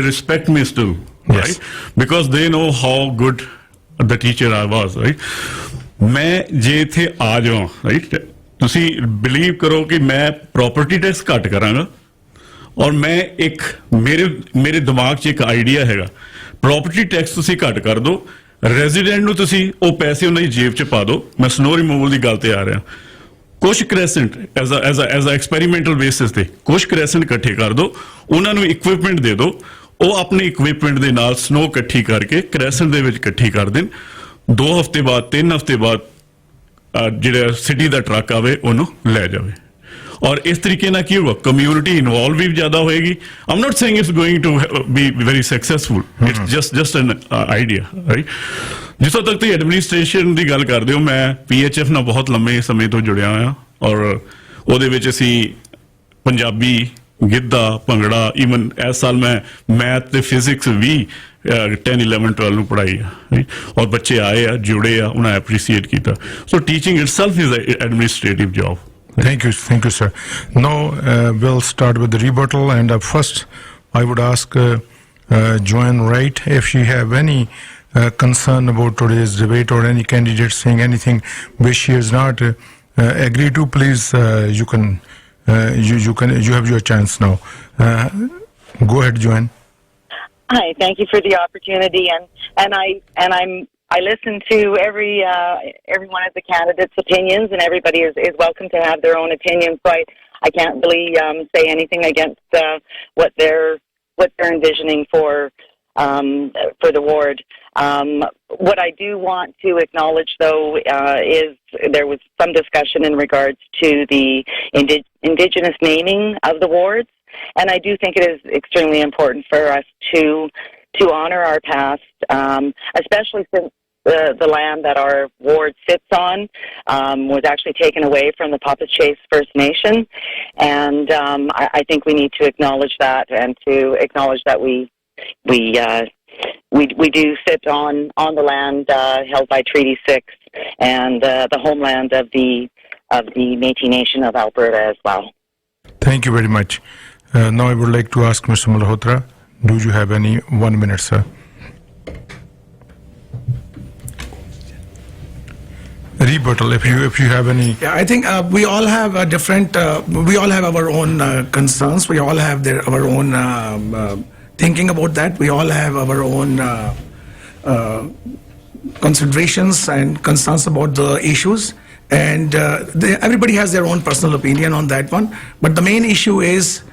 respect me still, yes. Right? Because they know how good the teacher I was, right? मैं जे इत्थे आ जावां, right? ਤੁਸੀਂ believe ਕਰੋ ਕਿ ਮੈਂ property tax ਘੱਟ ਕਰਾਂਗਾ ਔਰ ਮੈਂ ਇੱਕ ਮੇਰੇ ਦਿਮਾਗ 'ਚ ਇੱਕ ਆਈਡੀਆ ਹੈਗਾ ਪ੍ਰੋਪਰਟੀ ਟੈਕਸ ਤੁਸੀਂ ਘੱਟ ਕਰ ਦਿਓ ਰੈਜ਼ੀਡੈਂਟ ਨੂੰ ਤੁਸੀਂ ਉਹ ਪੈਸੇ ਉਹਨਾਂ ਦੀ ਜੇਬ 'ਚ ਪਾ ਦਿਓ ਮੈਂ ਸਨੋ ਰਿਮੂਵਲ ਦੀ ਗੱਲ ਤੇ ਆ ਰਿਹਾ ਕੁਝ ਕ੍ਰੈਸੈਂਟ ਐਜ਼ ਅ ਐਕਸਪੈਰੀਮੈਂਟਲ ਬੇਸਿਸ ਤੇ ਕੁਝ ਕ੍ਰੈਸੈਂਟ ਇਕੱਠੇ ਕਰ ਦਿਓ ਉਹਨਾਂ ਨੂੰ ਇਕਵਿਪਮੈਂਟ ਦੇ ਦਿਓ ਉਹ ਆਪਣੇ ਇਕਵਿਪਮੈਂਟ ਦੇ ਨਾਲ ਸਨੋ ਇਕੱਠੀ ਕਰਕੇ ਕ੍ਰੈਸੈਂਟ ਦੇ ਵਿੱਚ ਇਕੱਠੀ ਕਰ ਦੇਣ 2 ਹਫ਼ਤੇ ਬਾਅਦ 3 ਹਫ਼ਤੇ ਬਾਅਦ ਜਿਹੜਾ ਸਿਟੀ ਦਾ ਟਰੱਕ ਆਵੇ ਉਹਨੂੰ ਲੈ ਜਾਵੇ और इस तरीके ना की होगा कम्युनिटी इन्वॉल्व भी ज्यादा होएगी I am not saying it's going to be very successful it's just an idea right जिसों तक तो एडमिनिस्ट्रेशन ਦੀ ਗੱਲ ਕਰਦੇ ਹੋ ਮੈਂ PHF ਨਾਲ ਬਹੁਤ ਲੰਮੇ ਸਮੇਂ ਤੋਂ ਜੁੜਿਆ ਹੋਇਆ ਔਰ ਉਹਦੇ ਵਿੱਚ ਅਸੀਂ ਪੰਜਾਬੀ ਗਿੱਧਾ ਭੰਗੜਾ ਇਵਨ ਇਸ ਸਾਲ ਮੈਂ ਮੈਥ ਤੇ ਫਿਜ਼ਿਕਸ ਵੀ 10 11 12 ਨੂੰ ਪੜਾਈ ਆ ਔਰ ਬੱਚੇ ਆਏ ਆ ਜੁੜੇ ਆ ਉਹਨਾਂ ਐਪਰੀਸ਼ੀਏਟ ਕੀਤਾ ਸੋ ਟੀਚਿੰਗ ਇਟਸੈਲਫ ਇਜ਼ ਐ administrative job Thank you, sir. Now we'll start with the rebuttal, and first I would ask Joanne Wright if she have any concern about today's debate or any candidate saying anything which she has not agreed to. Please, you have your chance now. Go ahead, Joanne. Hi, thank you for the opportunity, and I listen to every one of the candidates' opinions, and everybody is welcome to have their own opinions. So I can't really say anything against what they're envisioning for the ward. What I do want to acknowledge, though, is there was some discussion in regards to the Indigenous naming of the wards, and I do think it is extremely important for us to honor our past, especially since the land that our ward sits on was actually taken away from the Papachaise First Nation, and I think we need to acknowledge that and to acknowledge that we do sit on the land held by Treaty 6 and the homeland of the Métis Nation of Alberta as well. Thank you very much. Now I would like to ask Mr. Malhotra, do you have any 1 minute, sir? Rebuttal, if you have any. Yeah, I think we all have a different. We all have our own concerns. We all have our own thinking about that. We all have our own considerations and concerns about the issues, and everybody has their own personal opinion on that one. But the main issue is,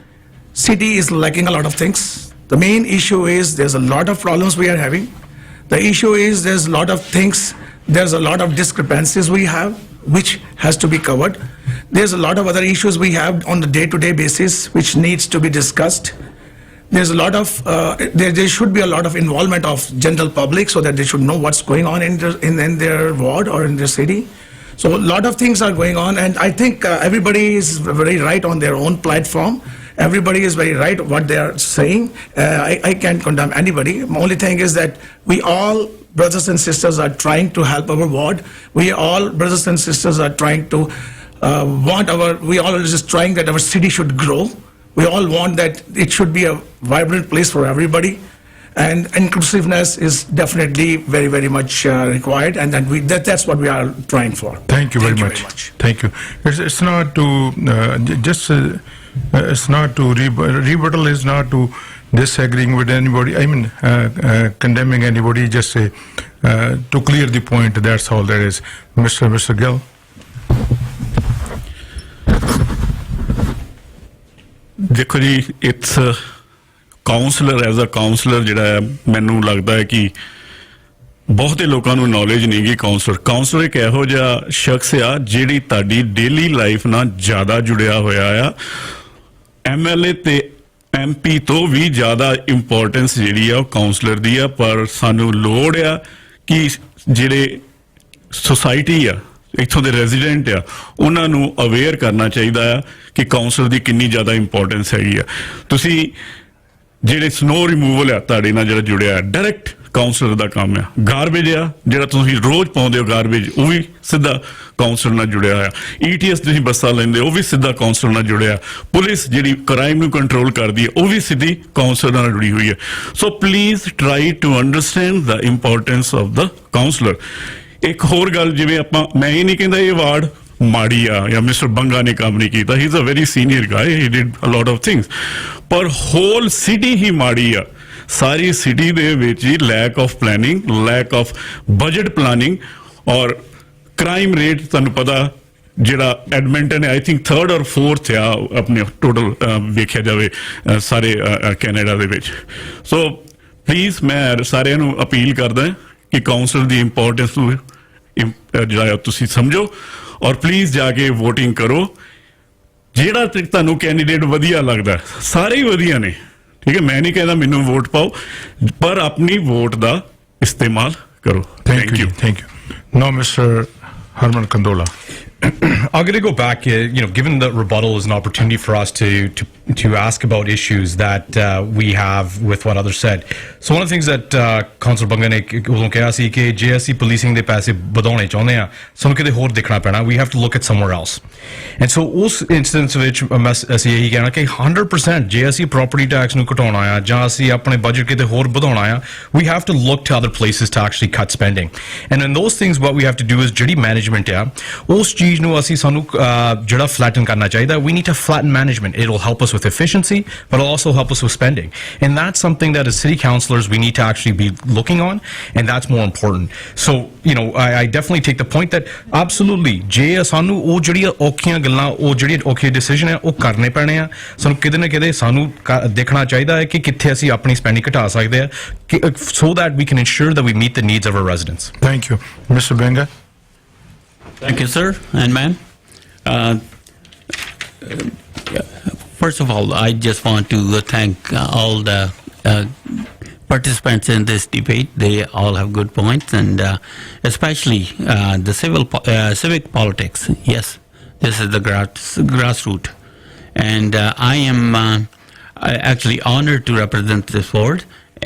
city is lacking a lot of things. The main issue is there's a lot of problems we are having. The issue is there's a lot of things. There's a lot of discrepancies we have, which has to be covered. There's a lot of other issues we have on the day-to-day basis, which needs to be discussed. There's a lot of, there should be a lot of involvement of general public so that they should know what's going on in their ward or in their city. So a lot of things are going on, and I think everybody is very right on their own platform. Everybody is very right what they are saying. I can't condemn anybody. The only thing is that we all, brothers and sisters, are trying to help our ward. We all, brothers and sisters, are trying to we all are just trying that our city should grow. We all want that it should be a vibrant place for everybody. And inclusiveness is definitely very, very much required, and that's what we are trying for. Thank you very much. Thank you. It's not to it's not to rebuttal is not to disagreeing with anybody. I mean, condemning anybody. Just say to clear the point. That's all there is. Mr. Gill. ਦੇਖੋ ਜੀ it's counsellor as a counsellor ਜਿਹੜਾ ਮੈਨੂੰ ਲੱਗਦਾ ਹੈ ਕਿ ਬਹੁਤੇ ਲੋਕਾਂ ਨੂੰ ਨੌਲੇਜ ਨਹੀਂ ਗੀ ਕਾਉਂਸਲਰ ਇੱਕ ਇਹੋ ਜਿਹਾ ਸ਼ਖਸ ਆ ਜਿਹੜੀ ਤੁਹਾਡੀ ਡੇਲੀ ਲਾਈਫ ਨਾਲ ਜ਼ਿਆਦਾ ਜੁੜਿਆ ਹੋਇਆ ਆ ਐਮਐਲਏ ਤੇ ਐਮਪੀ ਤੋਂ ਵੀ ਜ਼ਿਆਦਾ ਇੰਪੋਰਟੈਂਸ ਜਿਹੜੀ ਆ ਉਹ ਕਾਉਂਸਲਰ ਦੀ ਆ ਪਰ ਸਾਨੂੰ ਲੋੜ ਆ ਕਿ ਜਿਹੜੇ ਸੁਸਾਇਟੀ ਆ ਇੱਥੋਂ ਦੇ ਰੈਜ਼ੀਡੈਂਟ ਆ ਉਹਨਾਂ ਨੂੰ ਅਵੇਅਰ ਕਰਨਾ ਚਾਹੀਦਾ ਆ ਕਿ ਕਾਉਂਸਲਰ ਦੀ ਕਿੰਨੀ ਜ਼ਿਆਦਾ ਇੰਪੋਰਟੈਂਸ ਹੈਗੀ ਆ ਤੁਸੀਂ ਜਿਹੜੇ ਸਨੋ ਰਿਮੂਵਲ ਆ ਤੁਹਾਡੇ ਨਾਲ ਜਿਹੜਾ ਜੁੜਿਆ ਡਾਇਰੈਕਟ ਕਾਉਂਸਲਰ ਦਾ ਕੰਮ ਆ ਗਾਰਬੇਜ ਆ ਜਿਹੜਾ ਤੁਸੀਂ ਰੋਜ਼ ਪਾਉਂਦੇ ਹੋ ਗਾਰਬੇਜ ਉਹ ਵੀ ਸਿੱਧਾ ਕਾਉਂਸਲਰ ਨਾਲ ਜੁੜਿਆ ਹੋਇਆ ਈਟੀਐਸ ਤੁਸੀਂ ਬੱਸਾਂ ਲੈਂਦੇ ਉਹ ਵੀ ਸਿੱਧਾ ਕਾਉਂਸਲਰ ਨਾਲ ਜੁੜਿਆ ਪੁਲਿਸ ਜਿਹੜੀ ਕ੍ਰਾਈਮ ਨੂੰ ਕੰਟਰੋਲ ਕਰਦੀ ਹੈ ਉਹ ਵੀ ਸਿੱਧੀ ਕਾਉਂਸਲਰ ਨਾਲ ਜੁੜੀ ਹੋਈ ਹੈ so please try to understand the importance of the counsellor ਇੱਕ ਹੋਰ ਗੱਲ ਜਿਵੇਂ ਆਪਾਂ ਮੈਂ ਇਹ ਨਹੀਂ ਕਹਿੰਦਾ ਇਹ ਅਵਾਰਡ ਮਾੜੀ ਆ ਜਾਂ ਮਿਸਟਰ ਬੰਗਾ ਨੇ ਕੰਮ ਨਹੀਂ ਕੀਤਾ he is a very senior guy he did a lot of things ਪਰ ਹੋਲ ਸਿਟੀ ਹੀ ਮਾੜੀ ਆ ਸਾਰੀ ਸਿਟੀ ਦੇ ਵਿੱਚ ਹੀ lack of planning lack of budget planning ਔਰ ਕ੍ਰਾਈਮ ਰੇਟ ਤੁਹਾਨੂੰ ਪਤਾ ਜਿਹੜਾ Edmonton I think 3rd or 4th ਆ ਆਪਣੇ ਟੋਟਲ ਵੇਖਿਆ ਜਾਵੇ ਸਾਰੇ ਕੈਨੇਡਾ ਦੇ ਵਿੱਚ ਸੋ ਪਲੀਜ਼ ਮੈਂ ਸਾਰਿਆਂ ਨੂੰ ਅਪੀਲ ਕਰਦਾ ਕਿ ਕਾਉਂਸਲ ਦੀ ਇੰਪੋਰਟੈਂਸ ਨੂੰ ਜਿਹੜਾ ਤੁਸੀਂ ਸਮਝੋ ਔਰ ਪਲੀਜ਼ ਜਾ ਕੇ ਵੋਟਿੰਗ ਕਰੋ ਜਿਹੜਾ ਤੁਹਾਨੂੰ ਕੈਂਡੀਡੇਟ ਵਧੀਆ ਲੱਗਦਾ ਸਾਰੇ ਹੀ ਵਧੀਆ ਨੇ ਠੀਕ ਹੈ ਮੈਂ ਨਹੀਂ ਕਹਿੰਦਾ ਮੈਨੂੰ ਵੋਟ ਪਾਓ ਪਰ ਆਪਣੀ ਵੋਟ ਦਾ ਇਸਤੇਮਾਲ ਕਰੋ thank you now mister Harman Kandola I'm going to go back, given that rebuttal is an opportunity for us to ask about issues that we have with what others said. So one of the things that Councillor Banga ne uਦੋਂ ਕਿਹਾ ਸੀ ਕਿ ਜੇ ਅਸੀਂ policing ਦੇ ਪੈਸੇ ਵਧਾਉਣੇ ਚਾਹੁੰਦੇ ਆ ਸਾਨੂੰ ਕਿਤੇ ਹੋਰ ਦੇਖਣਾ ਪੈਣਾ we have to look at somewhere else. And so ਉਸ instance ਵਿੱਚ ਅਸੀਂ ਇਹੀ ਕਹਿਣਾ ਕਿ 100% ਜੇ ਅਸੀਂ property tax ਨੂੰ ਘਟਾਉਣਾ ਆ ਜਾਂ ਅਸੀਂ ਆਪਣੇ budget ਕਿਤੇ ਹੋਰ ਵਧਾਉਣਾ ਆ we have to look to other places to actually cut spending. And in those things what we have to do is ਜਿਹੜੀ management ਆ ਉਸ ਚੀਜ਼ ਚੀਜ਼ ਨੂੰ ਅਸੀਂ ਸਾਨੂੰ ਜਿਹੜਾ flatten ਕਰਨਾ ਚਾਹੀਦਾ. We need to flatten management. It'll help us with efficiency, but it'll also help us with spending. And that's something that as city councillors we need to actually be looking on, and that's more important. So, I definitely take the point that absolutely, ਜੇ ਸਾਨੂੰ ਉਹ ਜਿਹੜੀਆਂ ਔਖੀਆਂ ਗੱਲਾਂ, ਉਹ ਜਿਹੜੇ ਔਖੇ decision ਹੈ ਉਹ ਕਰਨੇ ਪੈਣੇ ਆ. ਸਾਨੂੰ ਕਿਤੇ ਨਾ ਕਿਤੇ ਸਾਨੂੰ ਦੇਖਣਾ ਚਾਹੀਦਾ ਹੈ ਕਿ ਕਿੱਥੇ ਅਸੀਂ ਆਪਣੀ ਸਪੈਂਡਿੰਗ ਘਟਾ ਸਕਦੇ ਆ, so that we can ensure that we meet the needs of our residents. Thank you. Mr. Benga? Thank you, sir and ma'am. First of all, I just want to thank all the participants in this debate. They all have good points, and especially the civic politics. Yes, this is the grassroots, and I am actually honored to represent this board.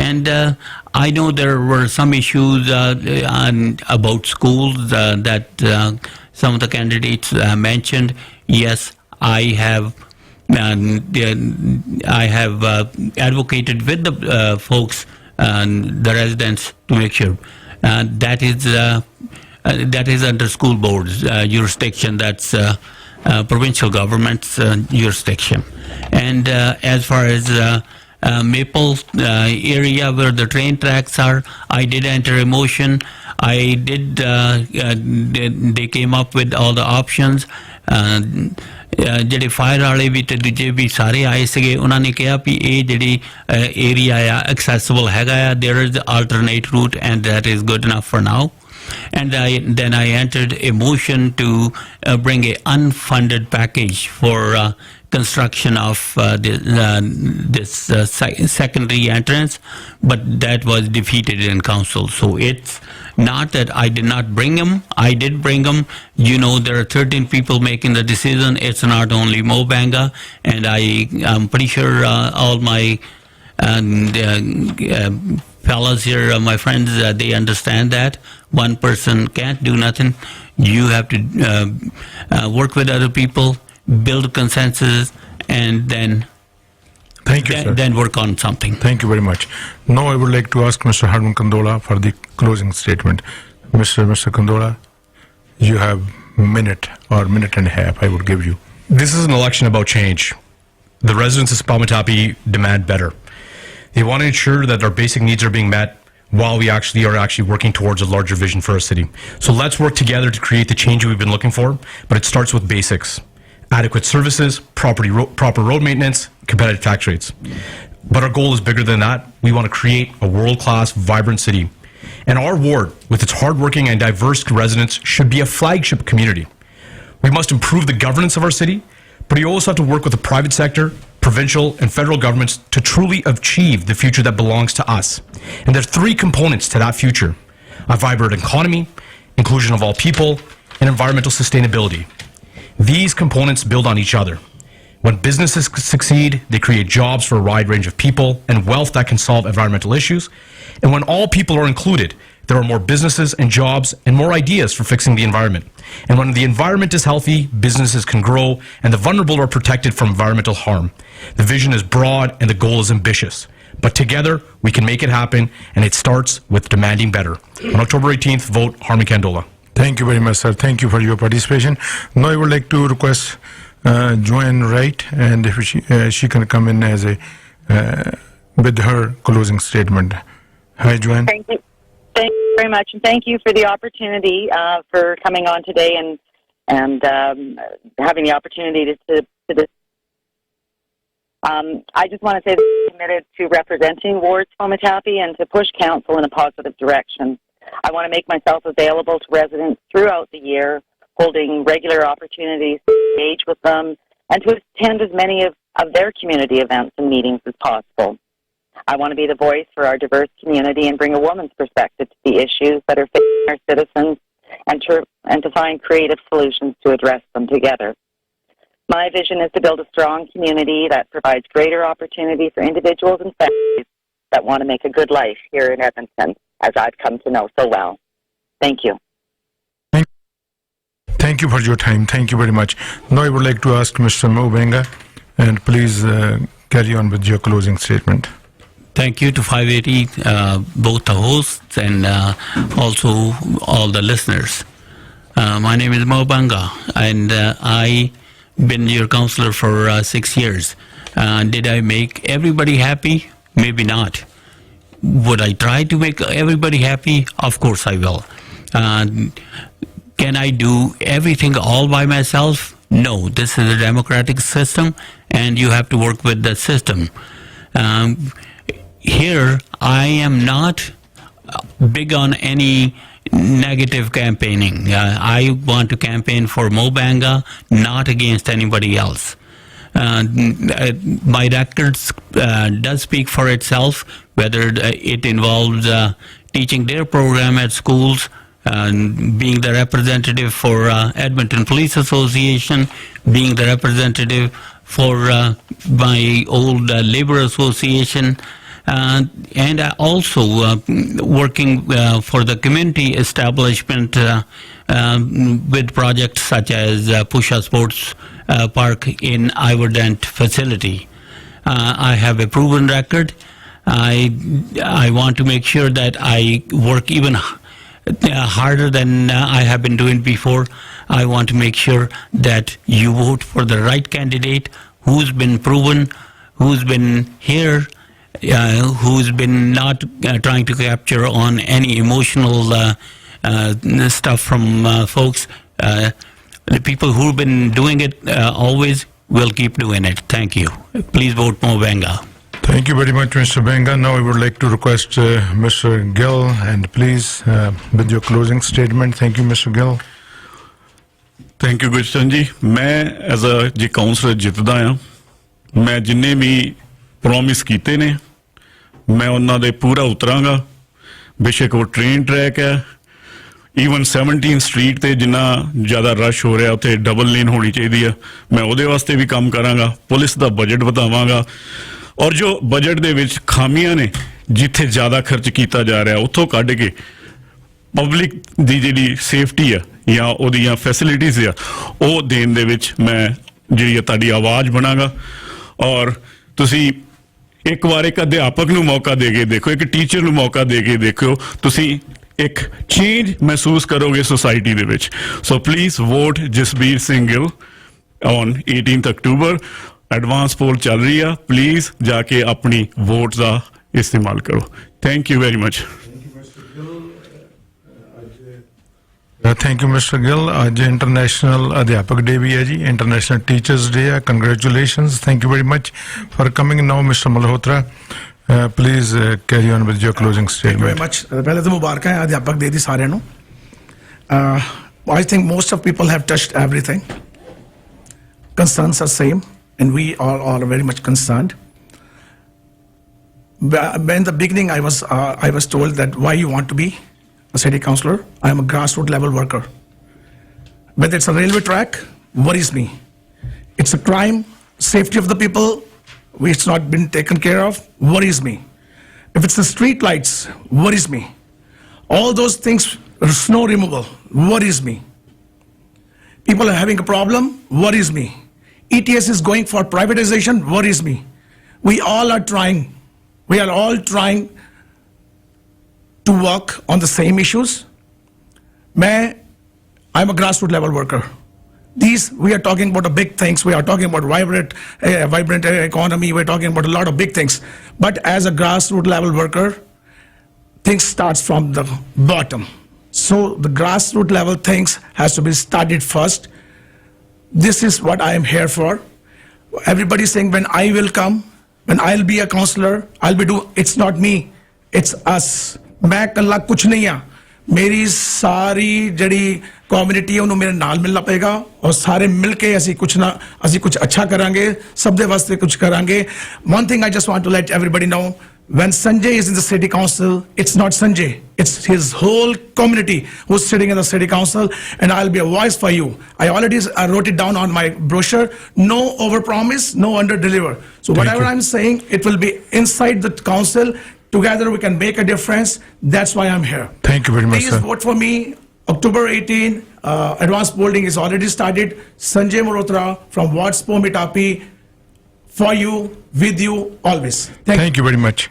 And I know there were some issues about schools that some of the candidates mentioned. Yes, I have advocated with the folks, the residents, to make sure that is under school board's jurisdiction. That's provincial government's jurisdiction. And as far as Maple area where the train tracks are, I did enter a motion. They came up with all the options. ਜਿਹੜੇ fire ਵਾਲੇ ਵੀ ਤੇ ਦੂਜੇ ਵੀ ਸਾਰੇ ਆਏ ਸੀਗੇ, ਉਹਨਾਂ ਨੇ ਕਿਹਾ ਵੀ ਇਹ ਜਿਹੜੀ ਏਰੀਆ ਆ ਐਕਸੈਸਿਬਲ ਹੈਗਾ ਆ. There is alternate route and that is good enough for now. And then I entered a motion to bring a unfunded package for construction of this secondary entrance, but that was defeated in council. So it's not that I did not bring them. I did bring them. There are 13 people making the decision. It's not only Mo Banga, and I'm pretty sure all my fellas here, my friends, they understand that one person can't do nothing. You have to work with other people, build consensus, and then Thank you, sir. Then work on something. Thank you very much. Now I would like to ask Mr. Harman Kandola for the closing statement. Mr. Kandola, you have minute or minute and a half I would give you. This is an election about change. The residents of Palmatapi demand better. They want to ensure that our basic needs are being met while we are actually working towards a larger vision for our city. So let's work together to create the change we've been looking for, but it starts with basics. Adequate services, proper road maintenance, competitive tax rates. But our goal is bigger than that. We want to create a world-class, vibrant city. And our ward, with its hardworking and diverse residents, should be a flagship community. We must improve the governance of our city, but we also have to work with the private sector, provincial and federal governments to truly achieve the future that belongs to us. And there are 3 components to that future: a vibrant economy, inclusion of all people, and environmental sustainability. These components build on each other. When businesses succeed, they create jobs for a wide range of people and wealth that can solve environmental issues. And when all people are included, there are more businesses and jobs and more ideas for fixing the environment. And when the environment is healthy, businesses can grow and the vulnerable are protected from environmental harm. The vision is broad and the goal is ambitious. But together, we can make it happen, and it starts with demanding better. On October 18th, vote Harman Kandola. Thank you very much, sir. Thank you for your participation. Now I would like to request Joanne Wright, and if she can come in as with her closing statement. Hi, Joanne. Thank you. Thank you very much, and thank you for the opportunity for coming on today and having the opportunity to this. I just want to say that I'm committed to representing wards Palmatapi and to push council in a positive direction. I want to make myself available to residents throughout the year, holding regular opportunities to engage with them and to attend as many of their community events and meetings as possible. I want to be the voice for our diverse community and bring a woman's perspective to the issues that are facing our citizens and to find creative solutions to address them together. My vision is to build a strong community that provides greater opportunity for individuals and families that want to make a good life here in Edmonton, as I've come to know so well. Thank you. Thank you for your time. Thank you very much. Now I would like to ask Mr. Mo Benga, and please carry on with your closing statement. Thank you to 580, both the hosts and also all the listeners. My name is Mo Banga, and I been your counselor for 6 years. Did I make everybody happy? Maybe not. Would I try to make everybody happy? Of course I will. Can I do everything all by myself? No. This is a democratic system, and you have to work with the system. Here, I am not big on any negative campaigning. I want to campaign for Mo Banga, not against anybody else. My records does speak for itself, whether it involves teaching their program at schools, being the representative for Edmonton Police Association, being the representative for my old labor association, and also working for the community establishment with projects such as Pusha Sports Park in Iverdent facility. I have a proven record. I want to make sure that I work even harder than I have been doing before. I want to make sure that you vote for the right candidate who's been proven, who's been here, who's been not trying to capture on any emotional stuff from folks. The people who've been doing it always will keep doing it. Thank you. Please vote Mo Banga. Thank you very much, Mr. Benga. Now I would like to request Mr. Gill, and please, with your closing statement. Thank you, Mr. Gill. Thank you Gurshan ਜੀ ਮੈਂ as a ਜੇ councillor ਜਿੱਤਦਾ ਆ ਮੈਂ ਜਿੰਨੇ ਵੀ promise ਕੀਤੇ ਨੇ ਮੈਂ ਉਹਨਾਂ ਦੇ ਪੂਰਾ ਉਤਰਾਂਗਾ ਬੇਸ਼ੱਕ ਉਹ ਟ੍ਰੇਨ ਟਰੈਕ ਹੈ ਈਵਨ 17 ਸਟਰੀਟ ਤੇ ਜਿੰਨਾ ਜ਼ਿਆਦਾ ਰਸ਼ ਹੋ ਰਿਹਾ ਉੱਥੇ ਡਬਲ ਲੇਨ ਹੋਣੀ ਚਾਹੀਦੀ ਆ ਮੈਂ ਉਹਦੇ ਵਾਸਤੇ ਵੀ ਕੰਮ ਕਰਾਂਗਾ ਪੁਲਿਸ ਦਾ ਬਜਟ ਵਧਾਵਾਂਗਾ ਔਰ ਜੋ ਬਜਟ ਦੇ ਵਿੱਚ ਖਾਮੀਆਂ ਨੇ ਜਿੱਥੇ ਜ਼ਿਆਦਾ ਖਰਚ ਕੀਤਾ ਜਾ ਰਿਹਾ ਉੱਥੋਂ ਕੱਢ ਕੇ ਪਬਲਿਕ ਦੀ ਜਿਹੜੀ ਸੇਫਟੀ ਆ ਜਾਂ ਉਹਦੀਆਂ ਫੈਸਿਲਿਟੀਜ਼ ਆ ਉਹ ਦੇਣ ਦੇ ਵਿੱਚ ਮੈਂ ਜਿਹੜੀ ਤੁਹਾਡੀ ਆਵਾਜ਼ ਬਣਾਂਗਾ ਔਰ ਤੁਸੀਂ ਇੱਕ ਵਾਰ ਇੱਕ ਅਧਿਆਪਕ ਨੂੰ ਮੌਕਾ ਦੇ ਕੇ ਦੇਖੋ ਇੱਕ ਟੀਚਰ ਨੂੰ ਮੌਕਾ ਦੇ ਕੇ ਦੇਖੋ ਤੁਸੀਂ ਇੱਕ ਚੇਂਜ ਮਹਿਸੂਸ ਕਰੋਗੇ ਸੋਸਾਇਟੀ ਦੇ ਵਿੱਚ so please vote Jasbir Singh Gill on 18th October advance poll ਚੱਲ ਰਹੀ ਆ ਪਲੀਜ਼ ਜਾ ਕੇ ਆਪਣੀ ਵੋਟ ਦਾ ਇਸਤੇਮਾਲ ਕਰੋ thank you very much Thank you, Mr. Gill. आज इंटरनेशनल अध्यापक डे भी है जी, इंटरनेशनल टीचर्स डे है. Congratulations. Thank you very much for coming. Now, Mr. Malhotra, please carry on with your closing statement. Thank you very much. पहले तो मुबारक है अध्यापक दे दी सारे नु. I think most of people have touched everything. Concerns are same, and we all are very much concerned. In the beginning, I was told that why you want to be a city councillor. I am a grassroots level worker. Whether it's a railway track, worries me. It's a crime, safety of the people, which not been taken care of, worries me. If it's the street lights, worries me. All those things, snow removal, worries me. People are having a problem, worries me. ETS is going for privatization, worries me. We all are trying to work on the same issues. I'm a grassroots level worker. We are talking about the big things. We are talking about vibrant economy. We're talking about a lot of big things. But as a grassroots level worker, things starts from the bottom. So the grassroots level things has to be started first. This is what I am here for. Everybody saying when I will come, when I'll be a councillor, it's not me, it's us. मैं कल्ला कुछ नहीं आ मेरी सारी जड़ी community है उन्होंने मेरे नाल मिलना पड़ेगा और सारे मिलके असी कुछ अच्छा करांगे सब दे वास्ते कुछ करांगे. One thing I just want to let everybody know, when Sanjay is in the city council, it's not Sanjay, it's his whole community who's sitting in the city council, and I'll be a voice for you. I already wrote it down on my brochure. No overpromise, no underdeliver. So whatever I'm saying, it will be inside the council. Together we can make a difference. That's why I'm here. Thank you very much, Please sir. vote for me. October 18, advanced polling is already started. Sanjay Malhotra from Ward Spomitapi, for you, with you, always. Thank you very much.